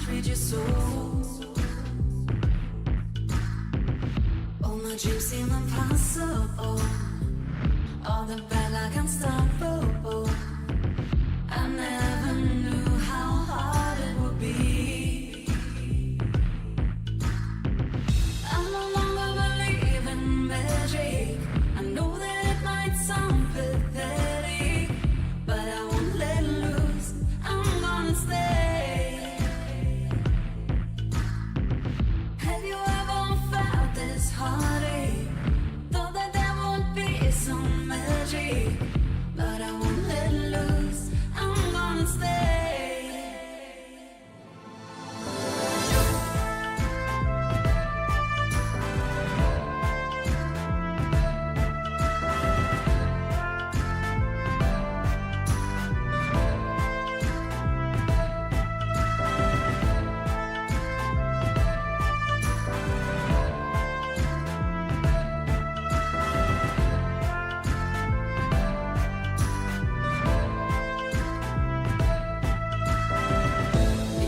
read your soul. All my dreams seem impossible. All the bad like unstoppable. I never knew how hard it would be. I no longer believe in magic. I know that it might sound pathetic, but I won't let loose. I'm gonna stay. Have you ever felt this heartache? Thought that there would be some magic, but I won't let loose. I'm gonna stay.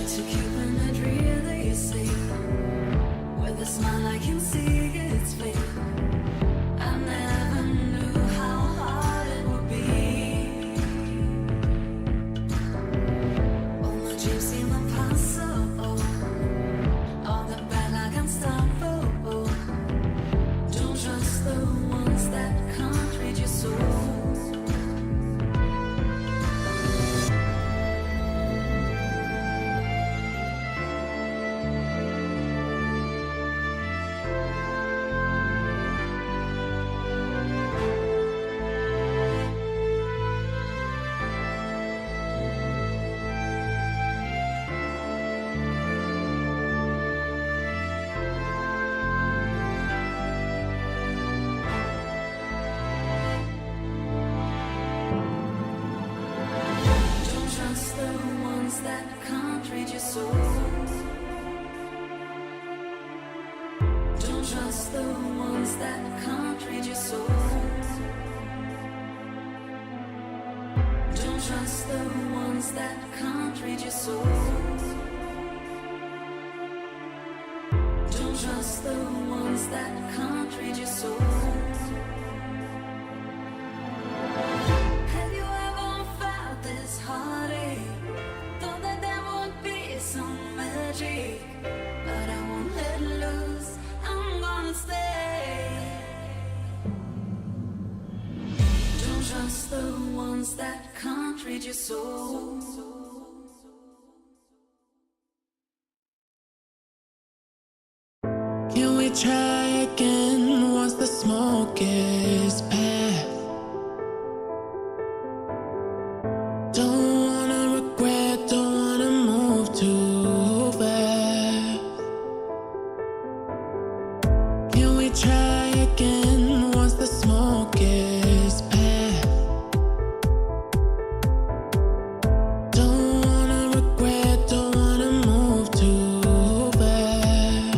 It's a Cupid really see. With a smile I can see its fate. I never knew how hard it would be. All my dreams seem impossible. All the bad like unstoppable. Don't trust the ones that can't read your soul. Don't trust the ones that can't read your soul. Don't trust the ones that can't read your soul. Don't trust the ones that can't read your soul. Don't trust the ones that can't read your soul. Have you ever felt this heartache? Thought that there would be some magic, but I won't let loose. I'm gonna stay. Don't trust the ones that can't read your soul. Can we try again once the smoke is past? Don't wanna regret, don't wanna move too fast. Can we try again once the smoke is past? Don't wanna regret, don't wanna move too fast.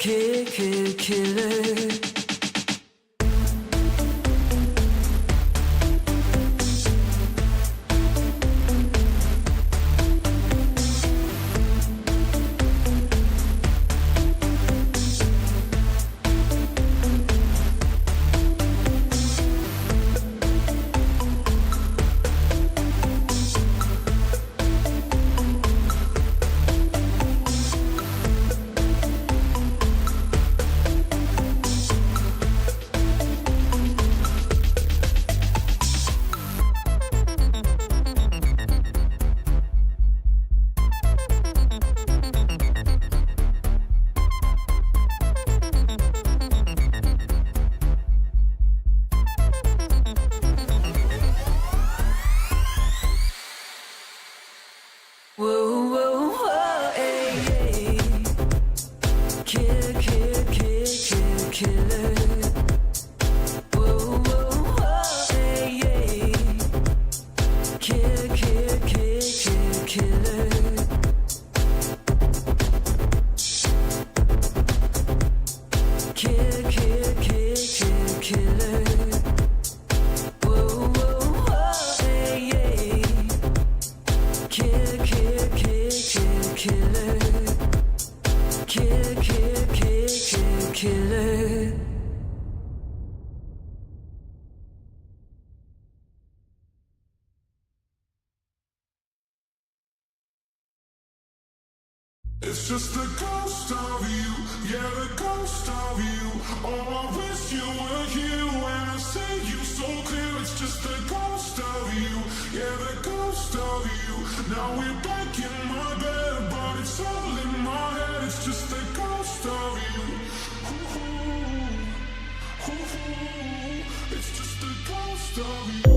killer. Whoa, whoa, whoa, hey, hey. Killer. Whoa, whoa, whoa, hey, hey. Killer. Killer. Whoa, whoa, whoa, hey, hey. Killer. It's just the ghost of you, yeah, the ghost of you. Oh, I wish you were here when I see you so clear. It's just the ghost of you, yeah, the ghost of you. Now we're back in my bed, but it's all in my head. It's just the ghost of you. It's just the ghost of you.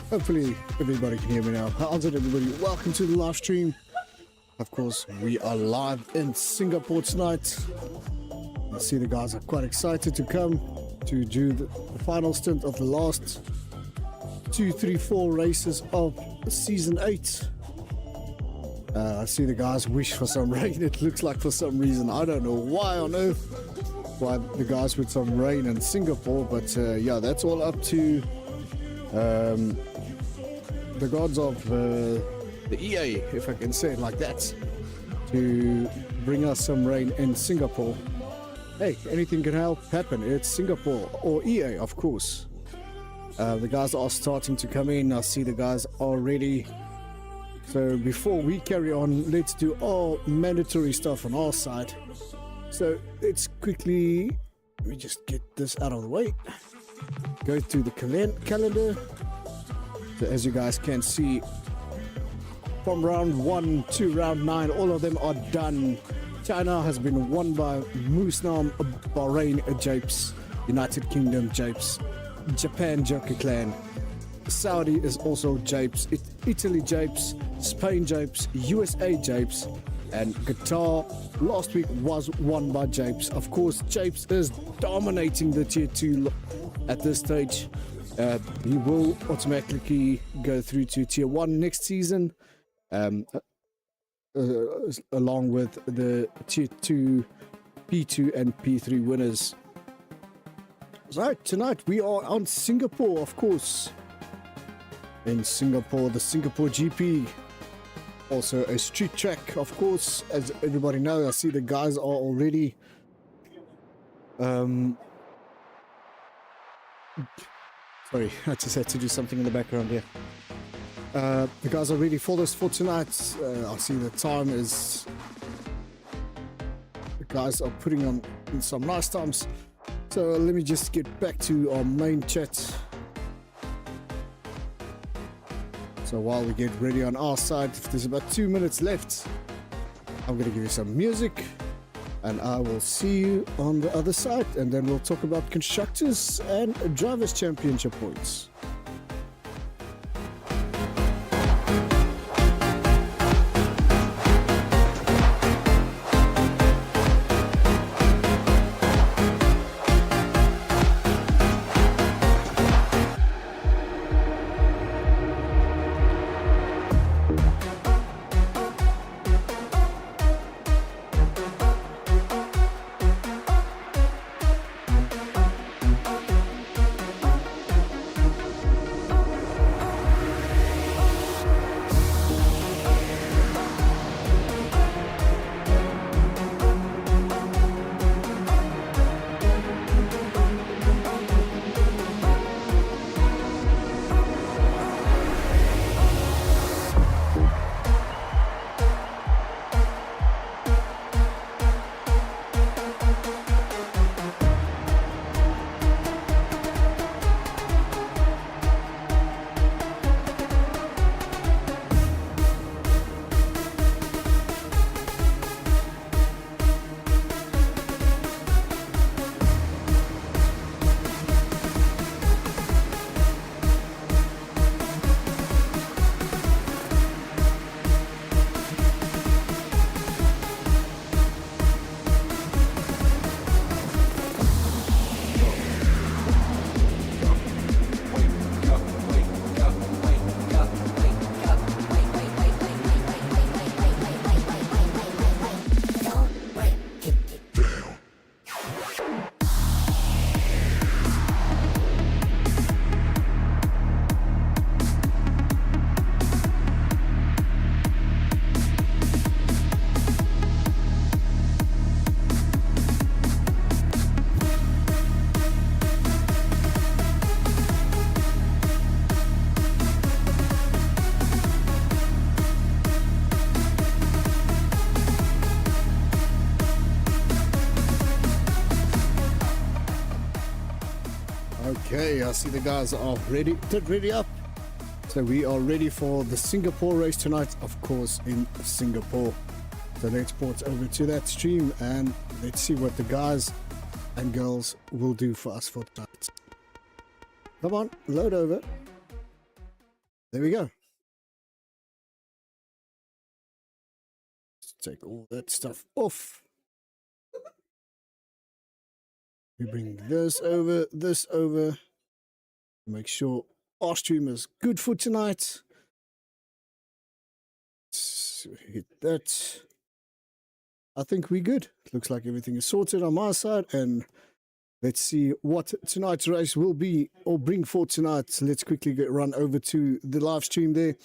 Hopefully everybody can hear me now. How's it, everybody? Welcome to the live stream. Of course, we are live in Singapore tonight. I see the guys are quite excited to come to do the final stint of the last 2, 3, 4 races of season 8. I see the guys wish for some rain. It looks like for some reason, I don't know why on earth, why the guys with some rain in Singapore, but yeah, that's all up to the gods of the EA, if I can say it like that, to bring us some rain in Singapore. Hey, anything can happen. It's Singapore, or EA, of course. The guys are starting to come in. I see the guys are ready. So before we carry on, let's do all mandatory stuff on our side. So let's quickly, let me just get this out of the way. Go to the calendar. So as you guys can see, from round 1 to round 9, all of them are done. China has been won by Musnam, Bahrain, Japes, United Kingdom, Japes, Japan, Joker Clan, Saudi is also Japes, Italy, Japes, Spain, Japes, USA, Japes, and Qatar last week was won by Japes. Of course, Japes is dominating the tier 2 at this stage. He will automatically go through to tier 1 next season, along with the tier 2, P2 and P3 winners. Right, tonight we are on Singapore, of course. In Singapore, the Singapore GP. Also a street track, of course, as everybody knows. I see the guys are already Um, sorry, I just had to do something in the background here. The guys are ready for this for tonight. I see the time is. The guys are putting on in some nice times. So let me just get back to our main chat. So while we get ready on our side, if there's about 2 minutes left, I'm going to give you some music and I will see you on the other side, and then we'll talk about constructors and drivers championship points. Okay, I see the guys are ready up. So we are ready for the Singapore race tonight, of course, in Singapore. So let's port over to that stream and let's see what the guys and girls will do for us for tonight. Come on, load over. There we go. Let's take all that stuff off. We bring this over. Make sure our stream is good for tonight. Let's hit that. I think we're good. Looks like everything is sorted on my side, and let's see what tonight's race will be or bring for tonight. Let's quickly run over to the live stream there.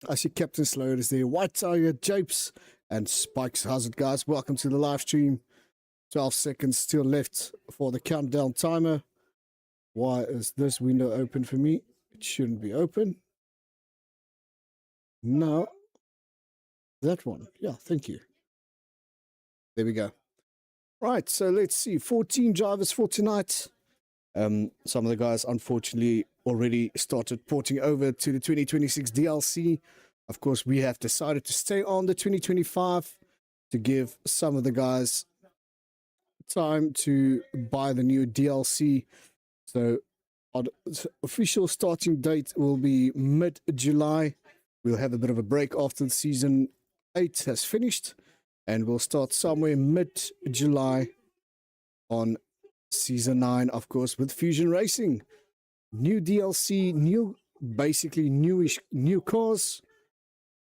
I see Captain Slow is there, White Tiger, Japes, and Spikes. How's it, guys? Welcome to the live stream. 12 seconds still left for the countdown timer. Why is this window open for me? It shouldn't be open. No. That one. Yeah, thank you. There we go. Right, so let's see. 14 drivers for tonight. Some of the guys, unfortunately, already started porting over to the 2026 DLC. Of course, we have decided to stay on the 2025 to give some of the guys time to buy the new DLC. So our official starting date will be mid-July. We'll have a bit of a break after the season 8 has finished, and we'll start somewhere mid-July on season 9, of course, with Fusion Racing. New DLC, basically new cars,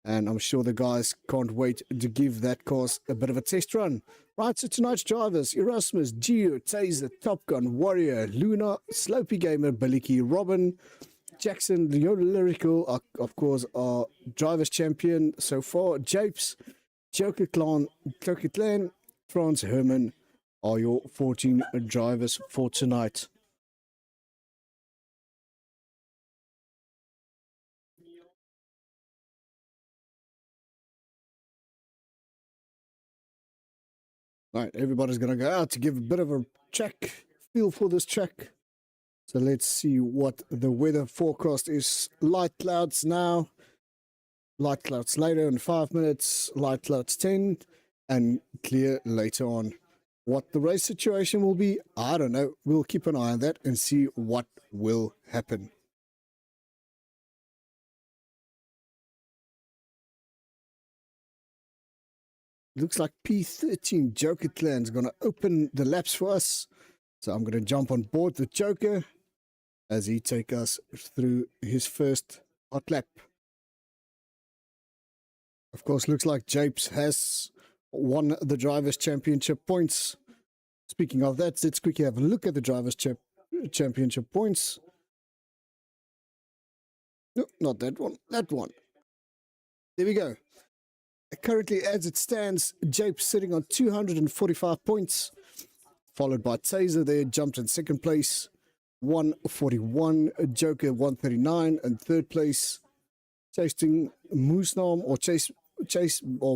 and I'm sure the guys can't wait to give that cars a bit of a test run. Right, so tonight's drivers: Erasmus, Geo, Taser, Top Gun, Warrior, Luna, Slopey Gamer, Baliki, Robin, Jackson, the Lyrical, of course, our drivers champion so far, Japes, Joker Clan, Trans Herman, are your 14 drivers for tonight. Right, everybody's going to go out to give a bit of a check, feel for this track. So let's see what the weather forecast is. Light clouds now, light clouds later in 5 minutes, light clouds 10, and clear later on. What the race situation will be, I don't know. We'll keep an eye on that and see what will happen. Looks like P13 Joker Clan is going to open the laps for us. So I'm going to jump on board the Joker as he take us through his first hot lap. Of course, looks like Japes has won the Drivers' Championship points. Speaking of that, let's quickly have a look at the Drivers' Championship points. No, not that one, that one. There we go. Currently, as it stands, Japes sitting on 245 points, followed by Taser there, jumped in second place, 141, Joker 139 in third place, chasing Moosnam or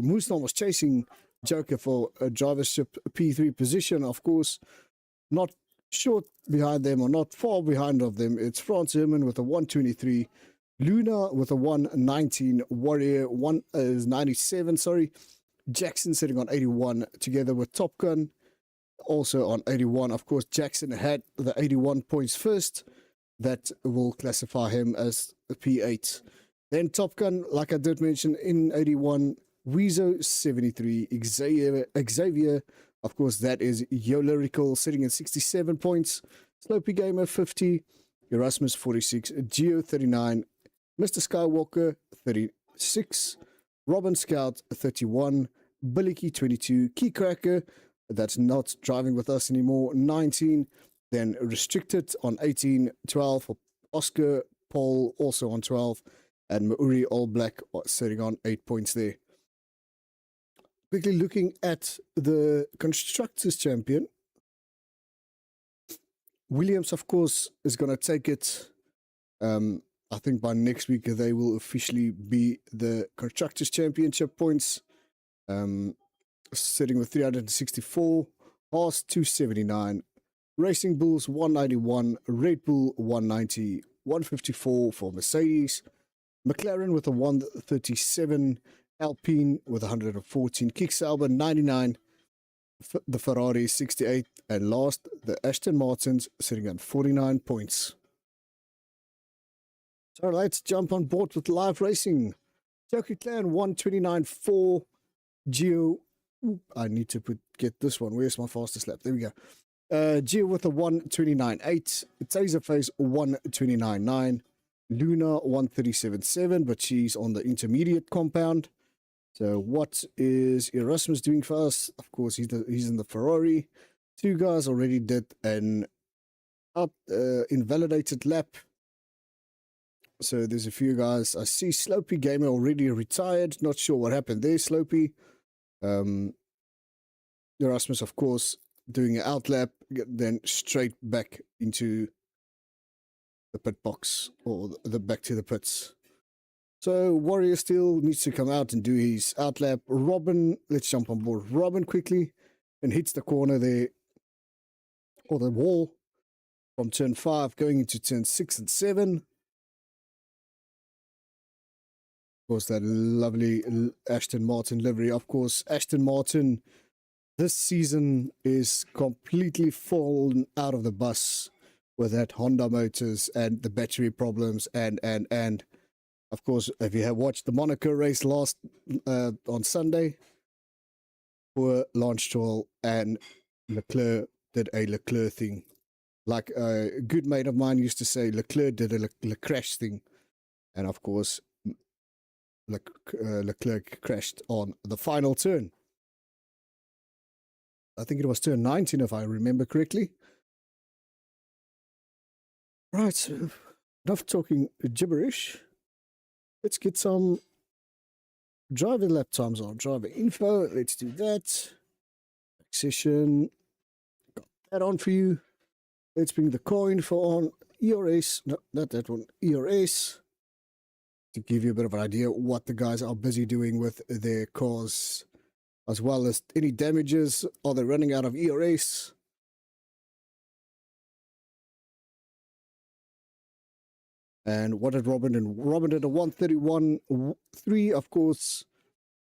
Moosnam was chasing Joker for a drivership P3 position. Of course, not short behind them or not far behind of them. It's France Herman with a 123, Luna with a 119, Warrior is 97, sorry. Jackson sitting on 81 together with Top Gun also on 81. Of course, Jackson had the 81 points first. That will classify him as a P8. Then Top Gun, like I did mention, in 81, Weezo 73, Xavier, of course, that is Yo Lyrical sitting at 67 points, Slopey Gamer 50, Erasmus 46, Geo 39, Mr. Skywalker 36, Robin Scout 31, Billy Key 22, Key Cracker, that's not driving with us anymore, 19, then Restricted on 18, 12 for Oscar Paul also on 12, and Mauri All Black sitting on 8 points there. Quickly looking at the Constructors Champion, Williams, of course, is going to take it. I think by next week they will officially be the Constructors Championship points, sitting with 364, Haas 279, Racing Bulls 191, Red Bull 190, 154 for Mercedes, McLaren with a 137, Alpine with 114, Kicksauber 99, the Ferrari 68, and last, the Aston Martins sitting at 49 points. So let's jump on board with live racing. Joker Clan 129.4, Geo. I need to get this one. Where's my fastest lap? There we go. Geo with a 129.8, Taserface 129.9, Luna 137.7, but she's on the intermediate compound. So what is Erasmus doing for us? Of course, he's in the Ferrari. Two guys already did an invalidated lap. So there's a few guys. I see Slopey Gamer already retired. Not sure what happened there, Slopey. Erasmus, of course, doing an outlap, then straight back into the pit box, or the back to the pits. So Warrior still needs to come out and do his outlap. Robin, let's jump on board Robin quickly, and hits the corner there, or the wall, from turn 5 going into turn 6 and 7. Of course, that lovely Aston Martin livery. Of course, Aston Martin this season is completely fallen out of the bus with that Honda motors and the battery problems and of course, if you have watched the Monaco race last on Sunday, poor Lance Stroll and Leclerc did a Leclerc thing. Like a good mate of mine used to say, Leclerc did a Lecrash thing. And of course, Leclerc crashed on the final turn. I think it was turn 19, if I remember correctly. Right, enough talking gibberish. Let's get some driver lap times on driver info. Let's do that. Session. that on for you. Let's bring the coin for on ERS. No, not that one. ERS. To give you a bit of an idea what the guys are busy doing with their cars, as well as any damages. Are they running out of ERS? And what did Robin do? Robin did a 131.3, of course.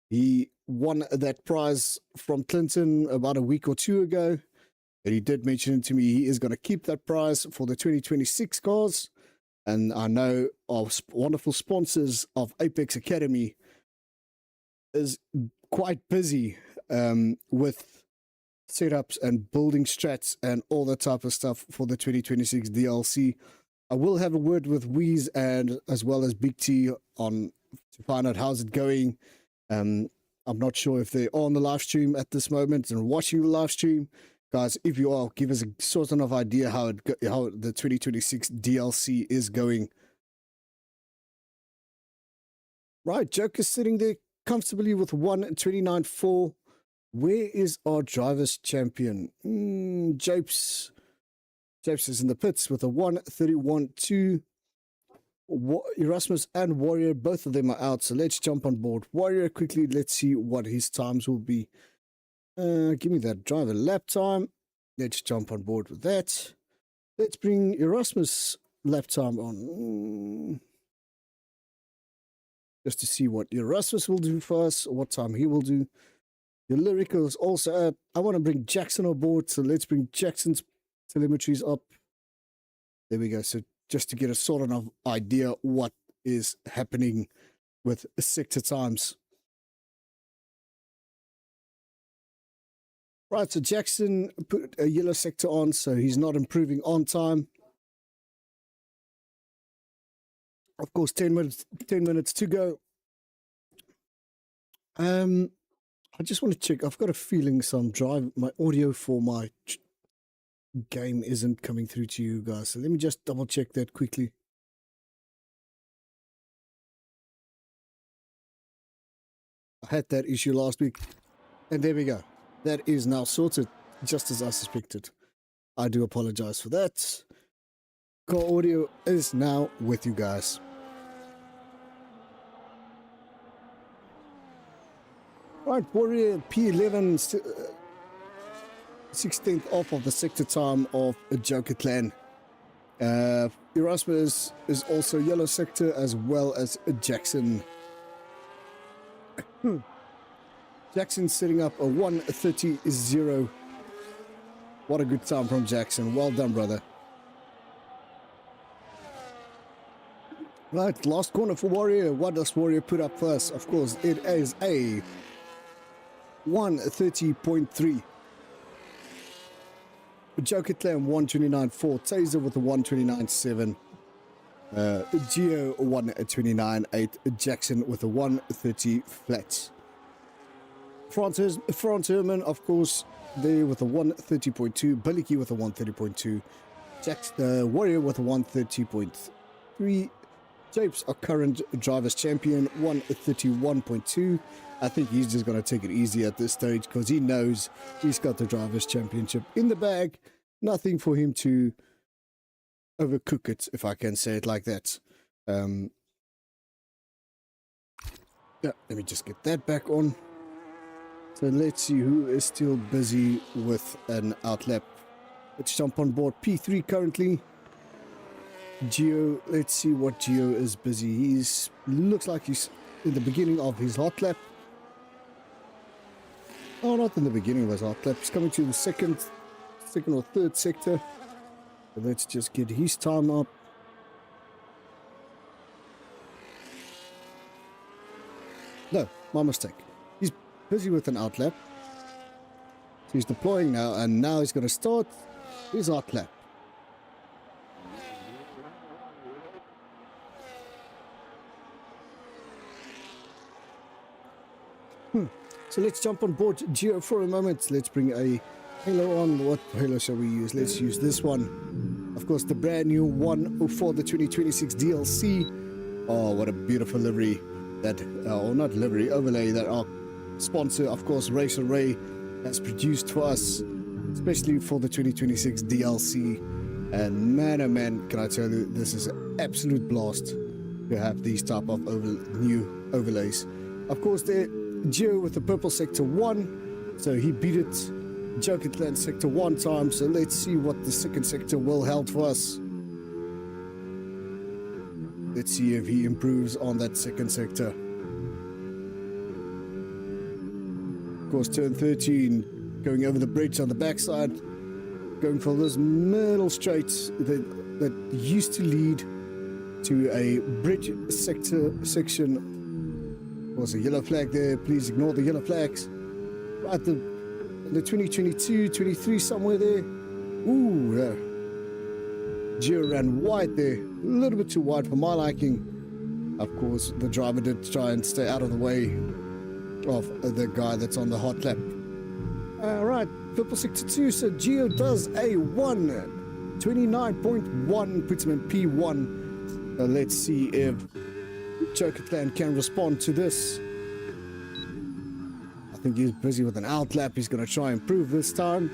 He won that prize from Clinton about a week or two ago. And he did mention to me he is going to keep that prize for the 2026 cars. And I know our wonderful sponsors of Apex Academy is quite busy with setups and building strats and all that type of stuff for the 2026 DLC. I will have a word with Weez and as well as Big T on to find out how's it going. I'm not sure if they're on the live stream at this moment and watching the live stream. Guys, if you are, give us a sort of idea how the 2026 DLC is going. Right, Joker's sitting there comfortably with 129.4. Where is our driver's champion? Japes. Japes is in the pits with a 131.2. Erasmus and Warrior, both of them are out. So let's jump on board Warrior quickly. Let's see what his times will be. Give me that driver lap time. Let's jump on board with that. Let's bring Erasmus lap time on. Just to see what Erasmus will do for us, what time he will do. Your lyrical is also up. I want to bring Jackson on board, so let's bring Jackson's telemetries up. There we go. So just to get a sort of idea what is happening with sector times. Right, so Jackson put a yellow sector on, so he's not improving on time. Of course, 10 minutes to go. I just want to check. I've got a feeling my audio for my game isn't coming through to you guys. So let me just double check that quickly. I had that issue last week, and there we go. That is now sorted, just as I suspected. I do apologize for that. Core audio is now with you guys. Right, Warrior P11, 16th off of the sector time of a Joker clan. Erasmus is also yellow sector as well as Jackson. Jackson setting up a 1:30.0. What a good time from Jackson. Well done, brother. Right, last corner for Warrior. What does Warrior put up first? Of course, it is a 1:30.3. Joker Clan 129.4. Taser with a 129.7. Geo 129.8. Jackson with a 130 flat. Front Herman, of course, there with a 130.2. Billicky with a 130.2. Warrior with a 130.3. Japes, our current driver's champion, 131.2. I think he's just going to take it easy at this stage because he knows he's got the driver's championship in the bag. Nothing for him to overcook it, if I can say it like that. Yeah, let me just get that back on. So let's see who is still busy with an outlap. Let's jump on board P3 currently. Geo, let's see what Geo is busy. Looks like he's in the beginning of his hot lap. Oh, not in the beginning of his hot lap. He's coming to the second or third sector. So let's just get his time up. No, my mistake. He's busy with an outlap. So he's deploying now, and now he's going to start his outlap. So let's jump on board Geo for a moment. Let's bring a halo on. What halo shall we use? Let's use this one. Of course, the brand new one for the 2026 DLC. Oh, what a beautiful livery. That, or not livery, overlay that our sponsor, of course, Racer Ray, has produced for us. especially for the 2026 DLC. And man, oh man, can I tell you, this is an absolute blast to have these type of new overlays. Of course, there Geo with the purple sector 1, so he beat it. Jokerland sector 1 time, so let's see what the second sector will hold for us. Let's see if he improves on that second sector. Of course, turn 13, going over the bridge on the backside, going for this middle straight that used to lead to a bridge section. Was a yellow flag there, please ignore the yellow flags. Right, the 2022, 23 somewhere there. Ooh, yeah. Geo ran wide there, a little bit too wide for my liking. Of course, the driver did try and stay out of the way of the guy that's on the hot lap. Alright, purple sector 2, so Geo does a 1:29.1, puts him in P1. Let's see if Jokerland can respond to this. I think he's busy with an outlap. He's going to try and improve this time.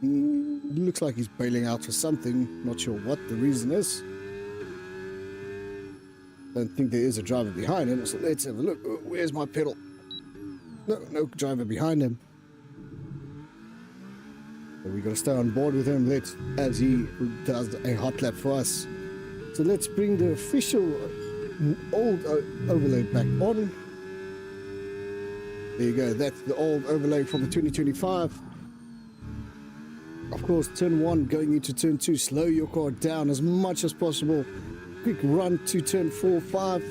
Looks like he's bailing out for something. Not sure what the reason is. Don't think there is a driver behind him, so let's have a look. Where's my pedal? No driver behind him. So we got to stay on board with him as he does a hot lap for us. So let's bring the official old overlay back on. There you go, that's the old overlay for the 2025. Of course, turn 1 going into turn 2, slow your car down as much as possible. Quick run to turn 4, 5.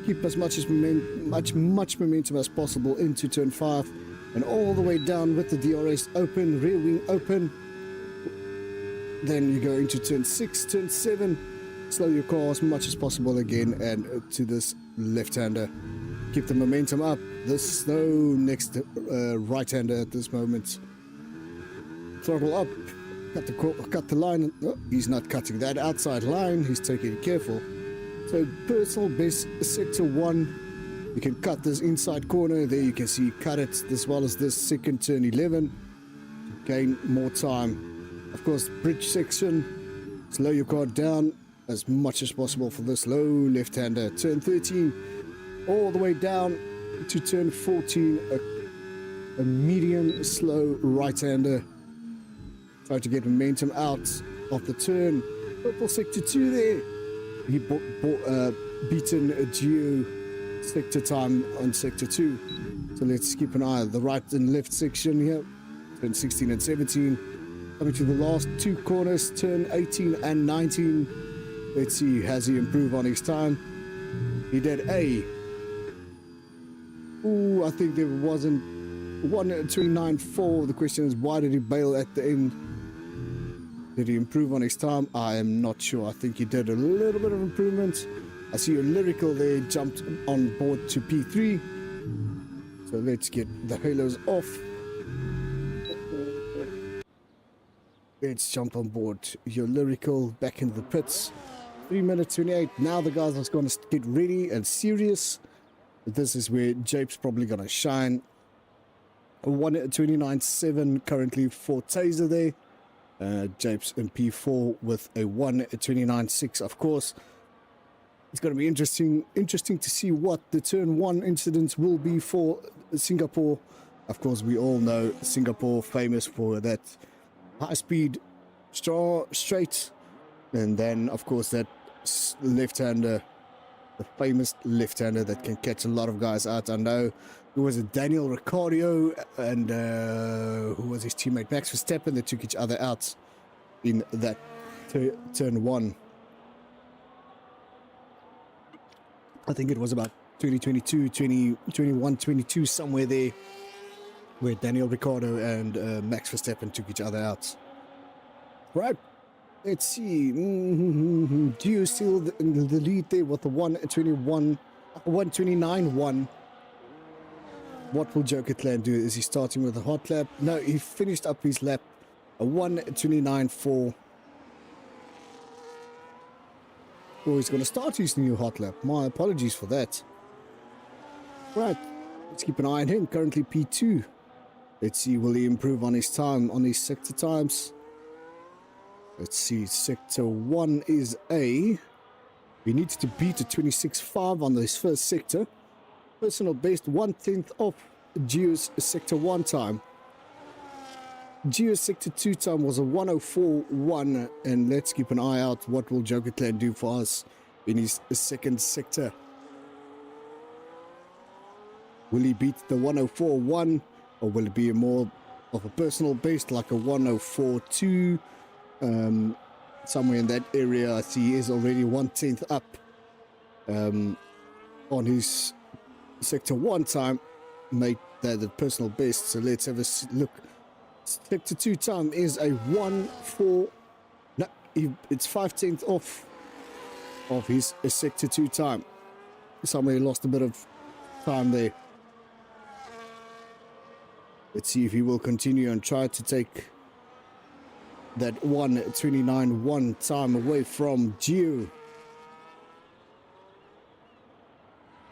Keep as much momentum as possible into turn 5. And all the way down with the DRS open, rear wing open. Then you go into turn 6, turn 7. Slow your car as much as possible again and to this left-hander. Keep the momentum up. There's no next right-hander at this moment. Throttle up. Cut the line. Oh, he's not cutting that outside line. He's taking it careful. So personal best sector 1. You can cut this inside corner. There you can see cut it as well as this second turn 11. Gain more time. Of course, bridge section. Slow your car down as much as possible for this low left-hander. Turn 13 all the way down to turn 14, a medium slow right-hander. Try to get momentum out of the turn. Purple sector 2 there. He beaten a Geo sector time on sector 2. So let's keep an eye on the right and left section here. Turn 16 and 17. Coming to the last 2 corners, turn 18 and 19. Let's see, has he improved on his time? He did a... Ooh, I think there wasn't 1:29.4. The question is, why did he bail at the end? Did he improve on his time? I am not sure. I think he did a little bit of improvement. I see a lyrical there, jumped on board to P3. So let's get the halos off. Let's jump on board your lyrical back into the pits. 3 minutes 28. Now the guys are going to get ready and serious. This is where Jape's probably going to shine. 1:29.7 currently for Taser there. Jape's in P4 with a 1:29.6. Of course, it's going to be interesting to see what the turn 1 incidents will be for Singapore. Of course, we all know Singapore famous for that high-speed straight, and then of course that left-hander, the famous left-hander that can catch a lot of guys out. I know it was a Daniel Ricciardo and who was his teammate Max Verstappen that took each other out in that turn 1. I think it was about 2022, 2021, 22, somewhere there, where Daniel Ricciardo and Max Verstappen took each other out. Right, let's see. Do you still the lead there with the 1:29.1? What will Jokerland do? Is he starting with a hot lap? No, he finished up his lap, a 1:29.4. Oh, he's going to start his new hot lap. My apologies for that. Right, let's keep an eye on him. Currently P2. Let's see, will he improve on his time, on his sector times? Let's see, sector 1 is A. He needs to beat a 26.5 on this first sector. Personal best 1/10 of Geo's sector 1 time. Geo's sector 2 time was a 1:04.1, and let's keep an eye out what will Joker Clan do for us in his second sector. Will he beat the 1:04.1, or will it be more of a personal best like a 1:04.2? Somewhere in that area. I see he is already 1/10 up on his sector 1 time, made that the personal best. So let's have a look. Sector 2 time is a 1:4. No, it's 5/10 off of his sector 2 time. Somewhere he lost a bit of time there. Let's see if he will continue and try to take that 1:29.1 time away from Geo.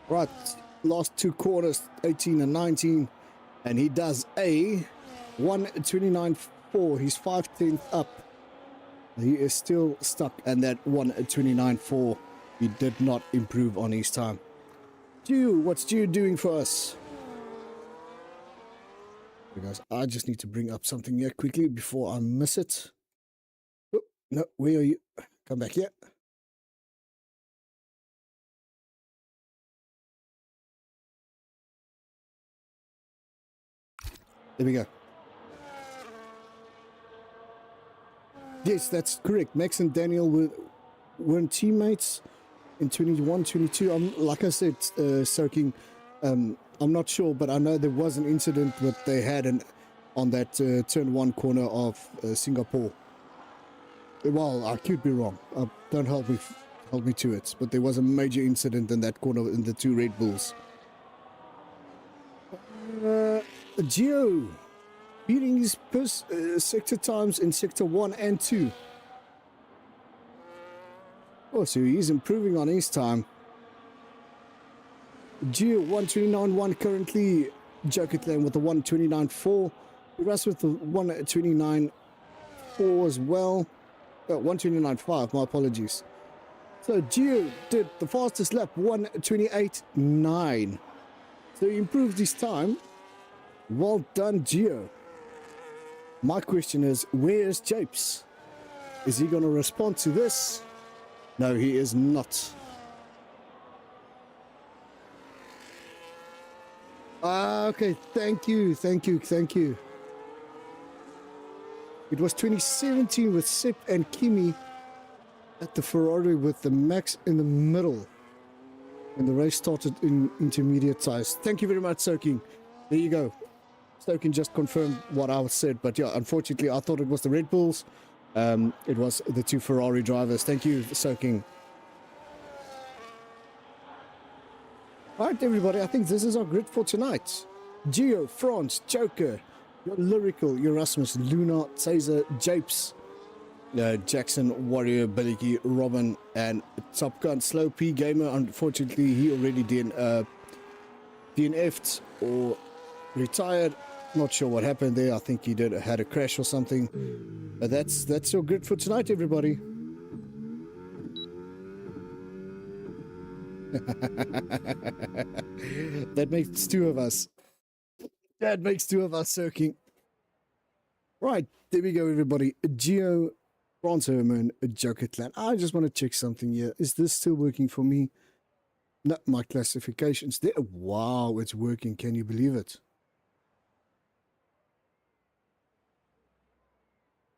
Right, last two quarters, 18 and 19, and he does a 1:29.4. He's 5/10 up. He is still stuck at that 1:29.4. He did not improve on his time. Geo, what's Geo doing for us? Guys, I just need to bring up something here quickly before I miss it. Oh, no, where are you? Come back here. There we go. Yes, that's correct. Max and Daniel weren't teammates in 21, 22. Like I said, Soaking, I'm not sure, but I know there was an incident that they had on that turn 1 corner of Singapore. Well, I could be wrong. Don't hold me to it. But there was a major incident in that corner in the 2 Red Bulls. Geo beating his sector times in sector 1 and 2. Oh, so he's improving on his time. Geo 1:29.1 currently. Joker Clan with the 1:29.4. Russ with the 1:29.4 as well. 1:29.5, my apologies. So Geo did the fastest lap, 1:28.9. So he improved his time. Well done, Geo. My question is, where is Japes? Is he going to respond to this? No, he is not. Okay, thank you. It was 2017 with Sip and Kimi at the Ferrari with the Max in the middle. And the race started in intermediate tires. Thank you very much, Soaking. There you go. Soaking just confirmed what I said, but yeah, unfortunately, I thought it was the Red Bulls. It was the 2 Ferrari drivers. Thank you, Soaking. Alright, everybody, I think this is our grid for tonight. Geo, France, Joker, your Lyrical, Erasmus, Luna, Taser, Japes, Jackson, Warrior, Billicky, Robin, and Top Gun. Slow P Gamer, unfortunately, he already DNF'd or retired. Not sure what happened there. I think he had a crash or something. But that's your grid for tonight, everybody. That makes 2 of us. That makes 2 of us, Soaking. Right, there we go, everybody. Geo, Bronze Herman, Joker Clan. I just want to check something here. Is this still working for me? No, my classifications there. Wow, it's working. Can you believe it?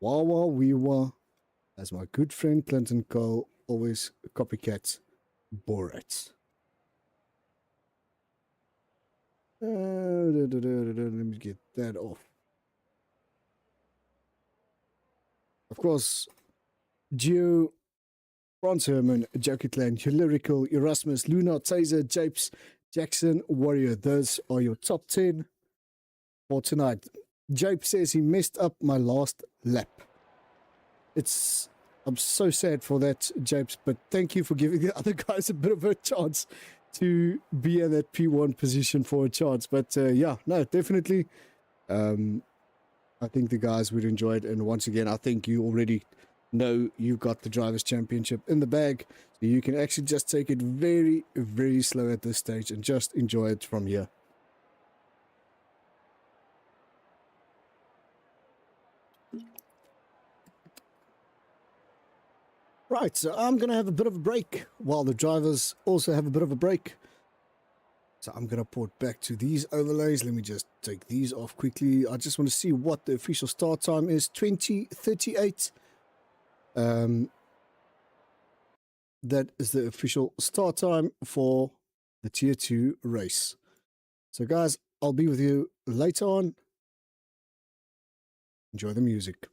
Wow, we were, as my good friend Clinton Cole always copycats Borat. Let me get that off. Of course, Geo, Bronze Herman, Joker Clan, Lyrical, Erasmus, Luna, Taser, Japes, Jackson, Warrior. Those are your top 10 for tonight. Jape says he messed up my last lap. I'm so sad for that, Japes, but thank you for giving the other guys a bit of a chance to be in that P1 position for a chance. But yeah, no, definitely I think the guys would enjoy it. And once again, I think you already know you've got the Drivers' Championship in the bag. So you can actually just take it very, very slow at this stage and just enjoy it from here. Right, so I'm going to have a bit of a break while the drivers also have a bit of a break. So I'm going to port back to these overlays. Let me just take these off quickly. I just want to see what the official start time is. 20:38. That is the official start time for the Tier 2 race. So guys, I'll be with you later on. Enjoy the music.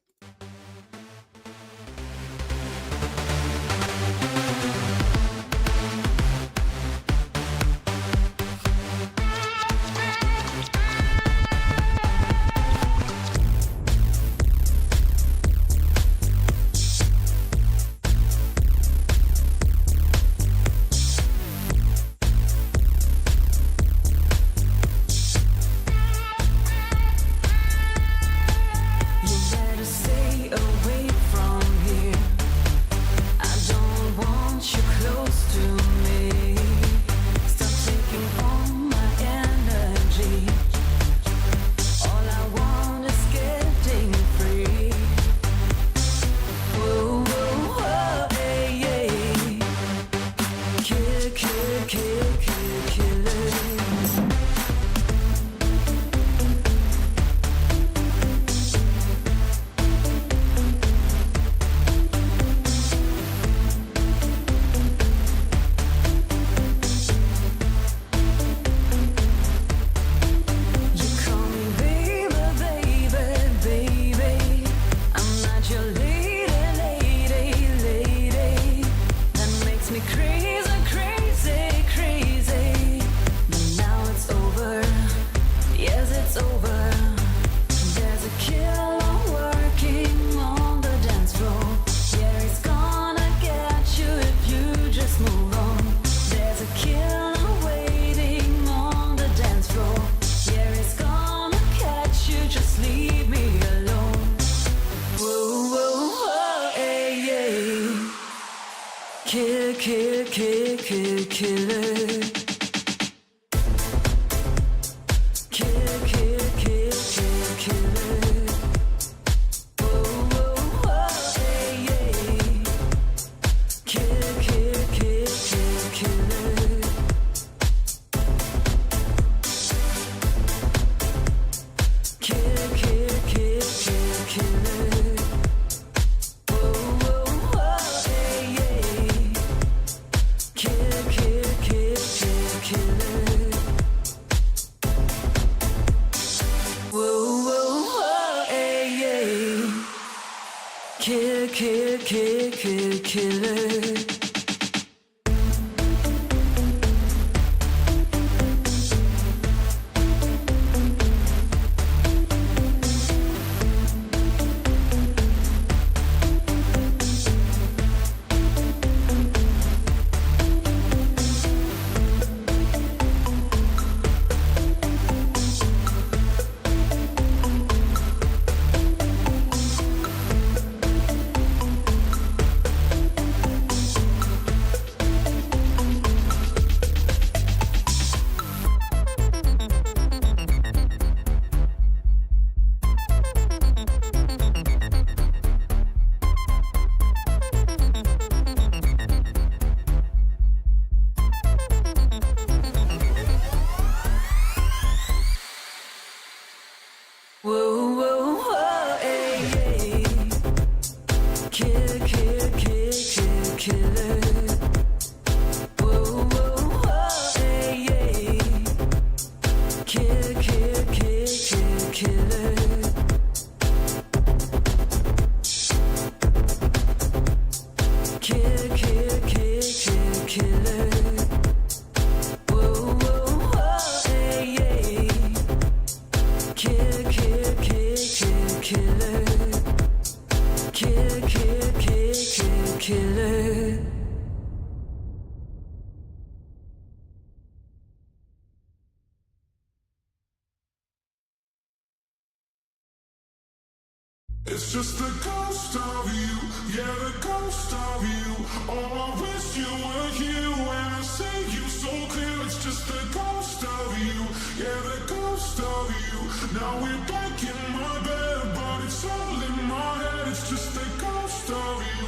It's just the ghost of you, yeah, the ghost of you. Oh, I wish you were here when I see you so clear. It's just the ghost of you, yeah, the ghost of you. Now we're back in my bed, but it's all in my head. It's just the ghost of you.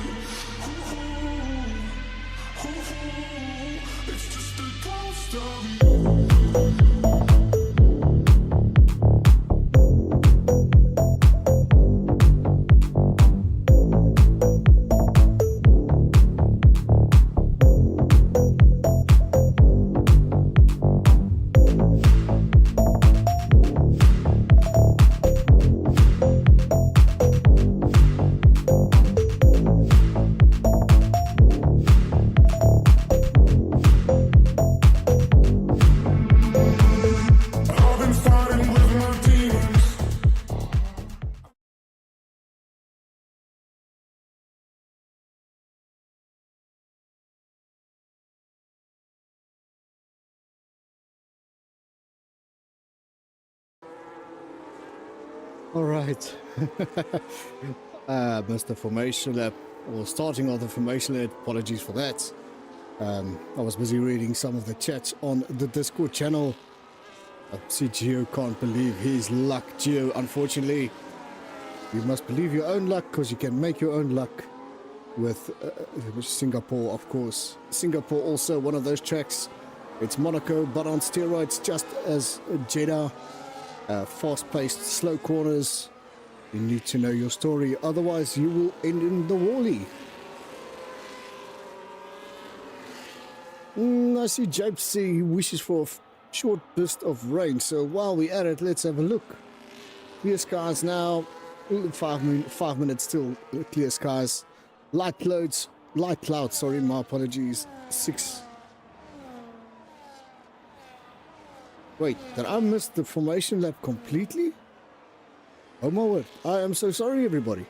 Ooh, ooh, ooh. It's just the ghost of you. I've been fighting with my demons. All right. Missed the formation lap, or starting of the formation lap. Apologies for that. I was busy reading some of the chats on the Discord channel. I see Gio can't believe his luck. Gio, unfortunately, you must believe your own luck, because you can make your own luck with Singapore, of course. Singapore also one of those tracks. It's Monaco, but on steroids, just as Jeddah. Fast-paced, slow corners. You need to know your story, otherwise you will end in the wally. I see Japes say he wishes for a short burst of rain, so while we're at it, let's have a look. Clear skies now, 5 minutes till clear skies. Light clouds, sorry, my apologies. 6. Wait, did I miss the formation lap completely? Oh my word, I am so sorry, everybody.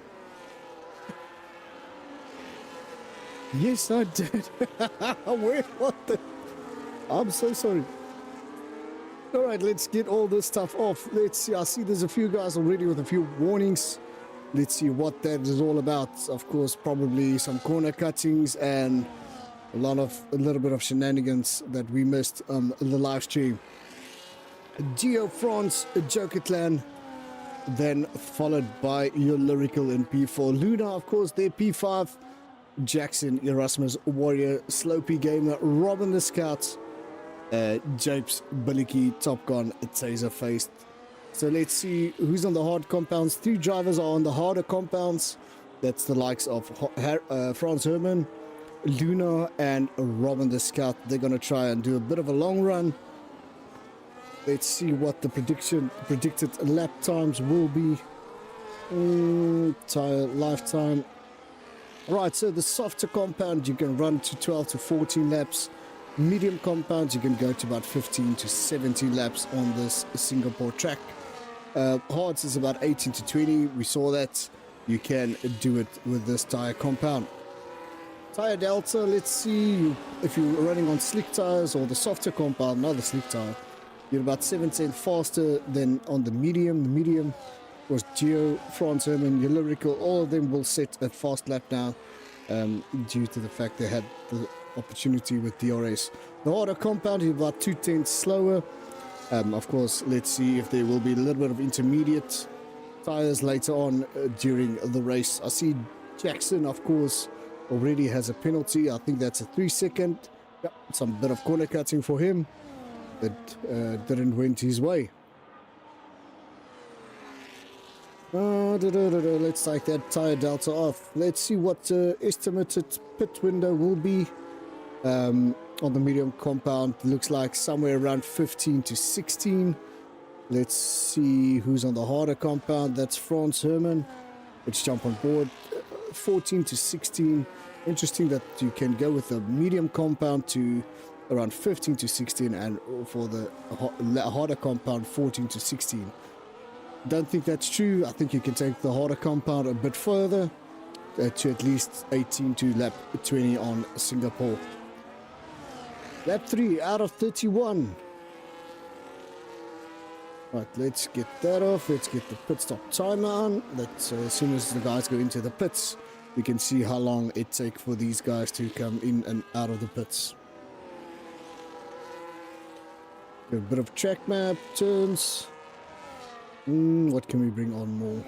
Yes, I did. Wait, what the? I'm so sorry. Alright, let's get all this stuff off. Let's see, I see there's a few guys already with a few warnings. Let's see what that is all about. Of course, probably some corner cuttings and a little bit of shenanigans that we missed in the live stream. Geo France, Joker Clan, then followed by your Lyrical in P4. Luna, of course, their P5. Jackson, Erasmus, Warrior, Slopey Gamer, Robin the Scout, Japes, Billicky, Top Gun, Taser Faced. So let's see who's on the hard compounds. 3 drivers are on the harder compounds. That's the likes of Franz Herman, Luna, and Robin the Scout. They're going to try and do a bit of a long run. Let's see what the predicted lap times will be. Tire lifetime. Alright, so the softer compound, you can run to 12 to 14 laps. Medium compounds, you can go to about 15 to 17 laps on this Singapore track. Hards is about 18 to 20. We saw that. You can do it with this tire compound. Tire delta, let's see if you're running on slick tires or the softer compound, not the slick tire. You're about 7% faster than on the medium. The medium was Geo, Franz Herman, your Lyrical, all of them will set a fast lap now due to the fact they had the opportunity with DRS. The harder compound is about 2/10 slower. Of course, let's see if there will be a little bit of intermediate tires later on during the race. I see Jackson, of course, already has a penalty. I think that's a 3-second. Yep, some bit of corner cutting for him that didn't went his way. Let's take that tire delta off. Let's see what estimated pit window will be on the medium compound. Looks like somewhere around 15 to 16. Let's see who's on the harder compound. That's Franz Herman. Let's jump on board. 14 to 16. Interesting that you can go with the medium compound to around 15 to 16, and for the harder compound 14 to 16. Don't think that's true. I think you can take the harder compound a bit further to at least 18 to lap 20 on Singapore. Lap 3 out of 31. Right, let's get that off. Let's get the pit stop timer on. Let's, as soon as the guys go into the pits, we can see how long it takes for these guys to come in and out of the pits. A bit of track map, turns. What can we bring on more?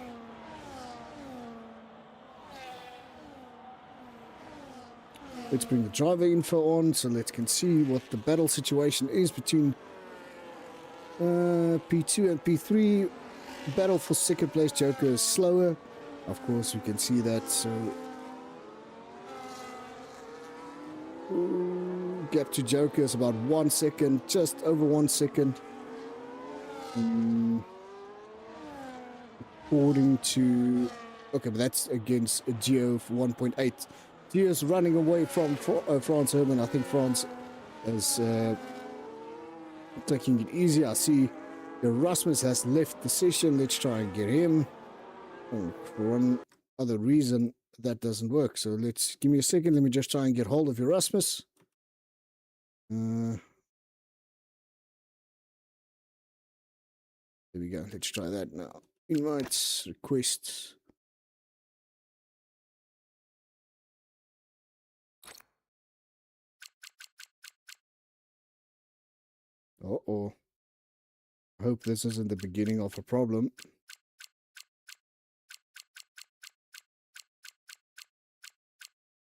Let's bring the driver info on so let's can see what the battle situation is between P2 and P3. Battle for second place. Joker is slower. Of course, we can see that. So gap to Joker is about 1 second, just over 1 second. According to, okay, but that's against a Geo of 1.8. Geo is running away from Franz Herman. I think Franz is taking it easy. I see Erasmus has left the session. Let's try and get him. Oh, for one other reason, that doesn't work. So let's give me a second. Let me just try and get hold of Erasmus. There we go. Let's try that now. Invites, requests. Uh-oh. I hope this isn't the beginning of a problem.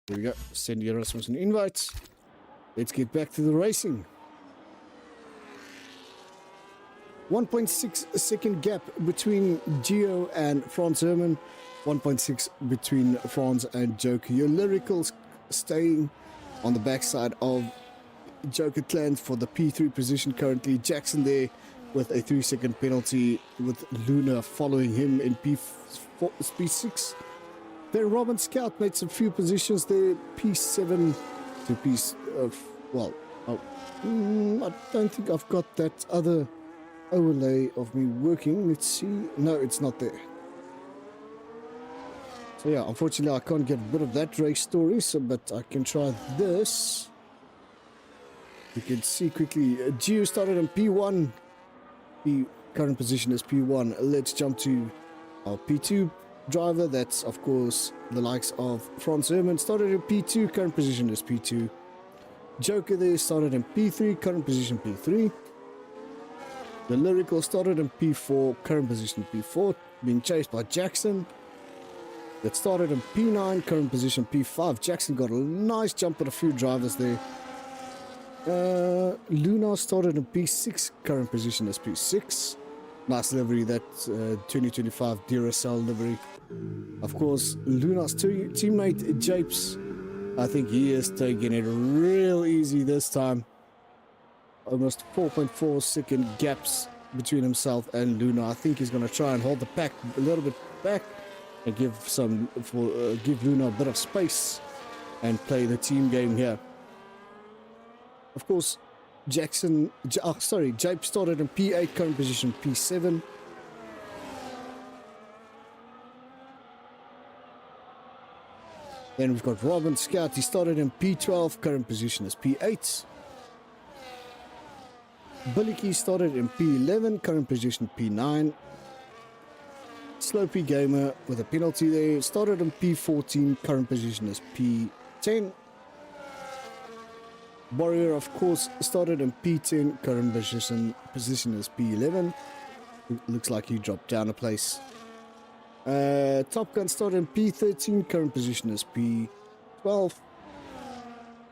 There we go. Send Erasmus an invite. Let's get back to the racing. 1.6 second gap between Geo and Franz Herman. 1.6 between Franz and Joker. Your lyricals staying on the backside of Joker Clans for the P3 position currently. Jackson there with a 3-second penalty, with Luna following him in P6. Then Robin Scout made some few positions there. P7 to P... I don't think I've got that other overlay of me working. Let's see. No, it's not there. So yeah, unfortunately I can't get rid of that race story, but I can try this. You can see quickly, Geo started in P1. The current position is P1. Let's jump to our P2 driver. That's, of course, the likes of Franz Herman. Started in P2, current position is P2. Joker there started in P3, current position P3. The Lyrical started in P4, current position P4, being chased by Jackson. That started in P9, current position P5. Jackson got a nice jump at a few drivers there. Luna started in P6, current position is P6. Nice livery, that 2025 Duracell livery. Of course, Luna's teammate Japes, I think he is taking it real easy this time. Almost 4.4 second gaps between himself and Luna. I think he's going to try and hold the pack a little bit back and give Luna a bit of space and play the team game here. Of course, Jape started in P8, current position P7. Then we've got Robin Scout, he started in P12, current position is P8. Billy Key started in P11, current position P9. Slopey Gamer with a penalty there, started in P14, current position is P10. Warrior, of course, started in P10, current position is P11. Looks like he dropped down a place. Top Gun started in P13, current position is P12.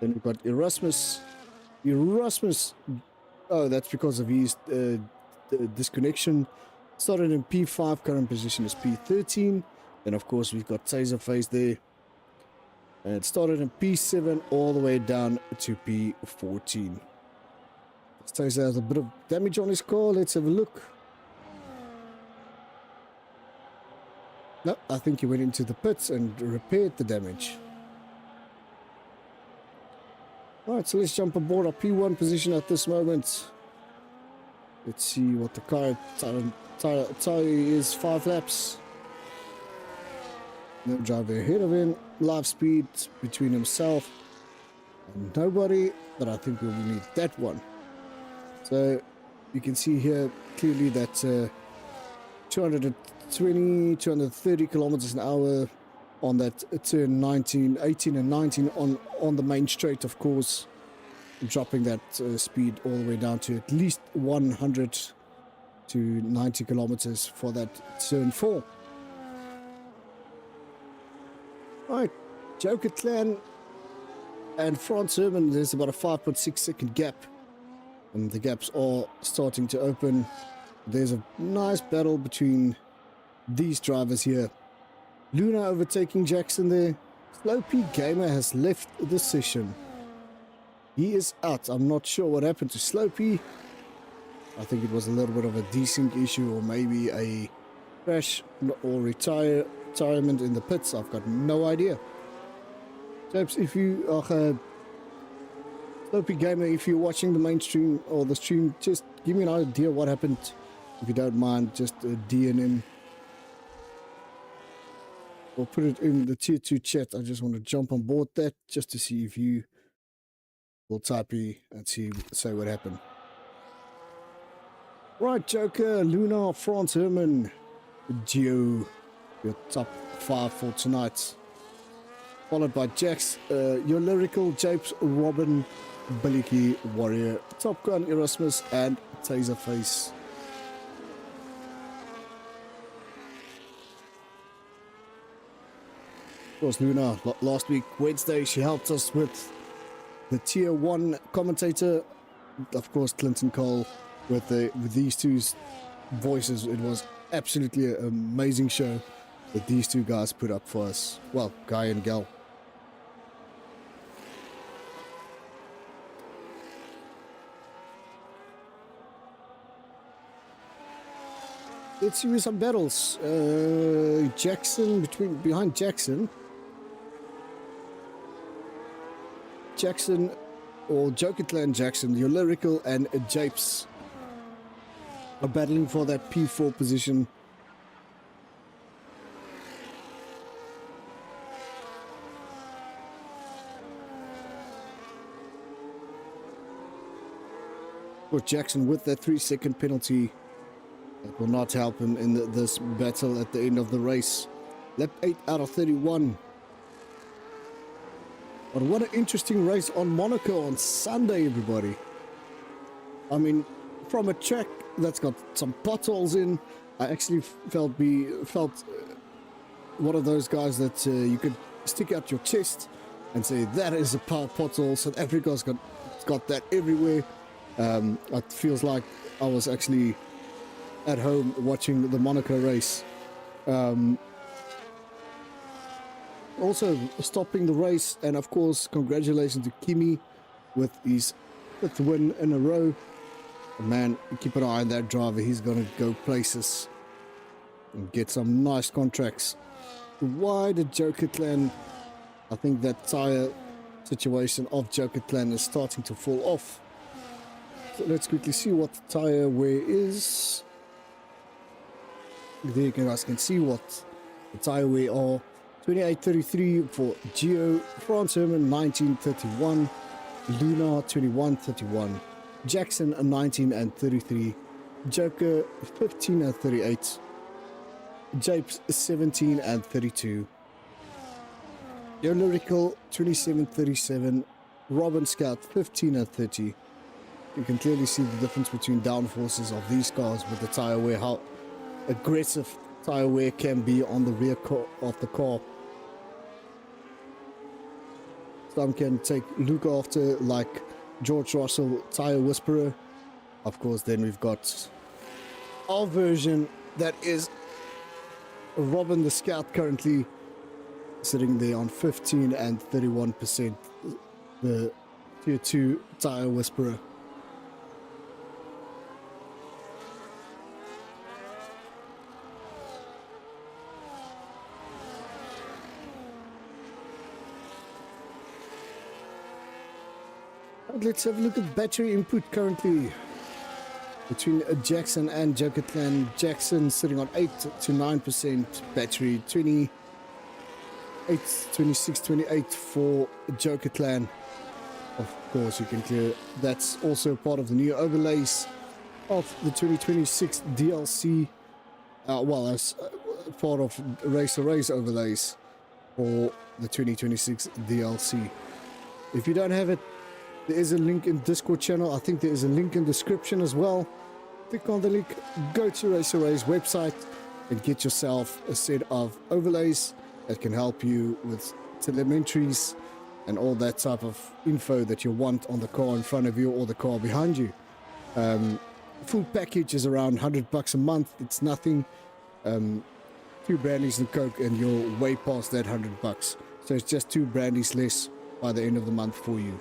Then we've got Erasmus. Oh, that's because of his disconnection. Started in P5, current position is P13. Then, of course, we've got Taserface there. And it started in P7 all the way down to P14. Taser has a bit of damage on his car. Let's have a look. No, I think he went into the pits and repaired the damage. Alright, so let's jump aboard our P1 position at this moment. Let's see what the car tire is. 5 laps. No driver ahead of him. Live speed between himself and nobody, but I think we will need that one. So You can see here clearly that 220, 230 kilometers an hour on that turn 19, 18 and 19 on the main straight, of course, dropping that speed all the way down to at least 100 to 90 kilometers for that turn 4. Right, Joker Clan and Franz Herman, there's about a 5.6 second gap, and the gaps are starting to open. There's a nice battle between these drivers here. Luna overtaking Jackson there. Slow P Gamer has left the session. He is out. I'm not sure what happened to Slow P. I think it was a little bit of a desync issue, or maybe a crash or retirement in the pits. I've got no idea. Chaps, if you are Slow P Gamer, if you're watching the main stream or the stream, just give me an idea what happened. If you don't mind, just DNM. Or put it in the tier 2 chat. I just want to jump on board that just to see if you will type and say what happened. Right, Joker, Luna, Franz Herman, Geo, your top 5 for tonight. Followed by Jax, your lyrical, Japes, Robin, Billicky, Warrior, Top Gun, Erasmus, and Taserface. Of course, Luna, last week, Wednesday, she helped us with the tier 1 commentator. Of course, Clinton Cole with these two's voices. It was absolutely an amazing show that these two guys put up for us. Well, guy and gal. Let's see some battles. Jackson, behind Jackson, or Joker Clan Jackson, your lyrical and Japes are battling for that P4 position. With Jackson with that 3-second penalty, that will not help him in this battle at the end of the race. Lap 8 out of 31. But what an interesting race on Monaco on Sunday, everybody. I mean, from a track that's got some potholes in, I actually felt one of those guys that you could stick out your chest and say, that is a pothole. South Africa's got that everywhere. It feels like I was actually at home watching the Monaco race. Also stopping the race, and of course congratulations to Kimi with his 5th win in a row. Man, keep an eye on that driver. He's gonna go places and get some nice contracts. Why did Joker Clan? I think that tire situation of Joker Clan is starting to fall off. So let's quickly see what the tire wear is. There you guys can see what the tire wear are. 28.33 for Geo, Franz Herman 19.31, Luna 21.31, Jackson 19.33, Joker 15.38, Japes 17.32, Yo Lyrical 27.37, Robin Scout 15.30. You can clearly see the difference between downforces of these cars with the tire wear, how aggressive tire wear can be on the rear of the car. Some can take look after like George Russell, Tire Whisperer. Of course, then we've got our version that is Robin the Scout, currently sitting there on 15 and 31%, the tier 2 Tire Whisperer. Let's have a look at battery input currently between Jackson and Joker Clan. Jackson sitting on 8 to 9% battery, 26, 28 for Joker Clan. Of course, you can clear. That's also part of the new overlays. of the 2026 DLC, well, as part of Racer Race overlays for the 2026 DLC. If you don't have it, there is a link in Discord channel. I think there is a link in description as well. Click on the link, go to Racer Race website and get yourself a set of overlays that can help you with telemetries and all that type of info that you want on the car in front of you or the car behind you. Full package is around $100 a month. It's nothing. Two brandies and Coke and you're way past that $100. So it's just two brandies less by the end of the month for you.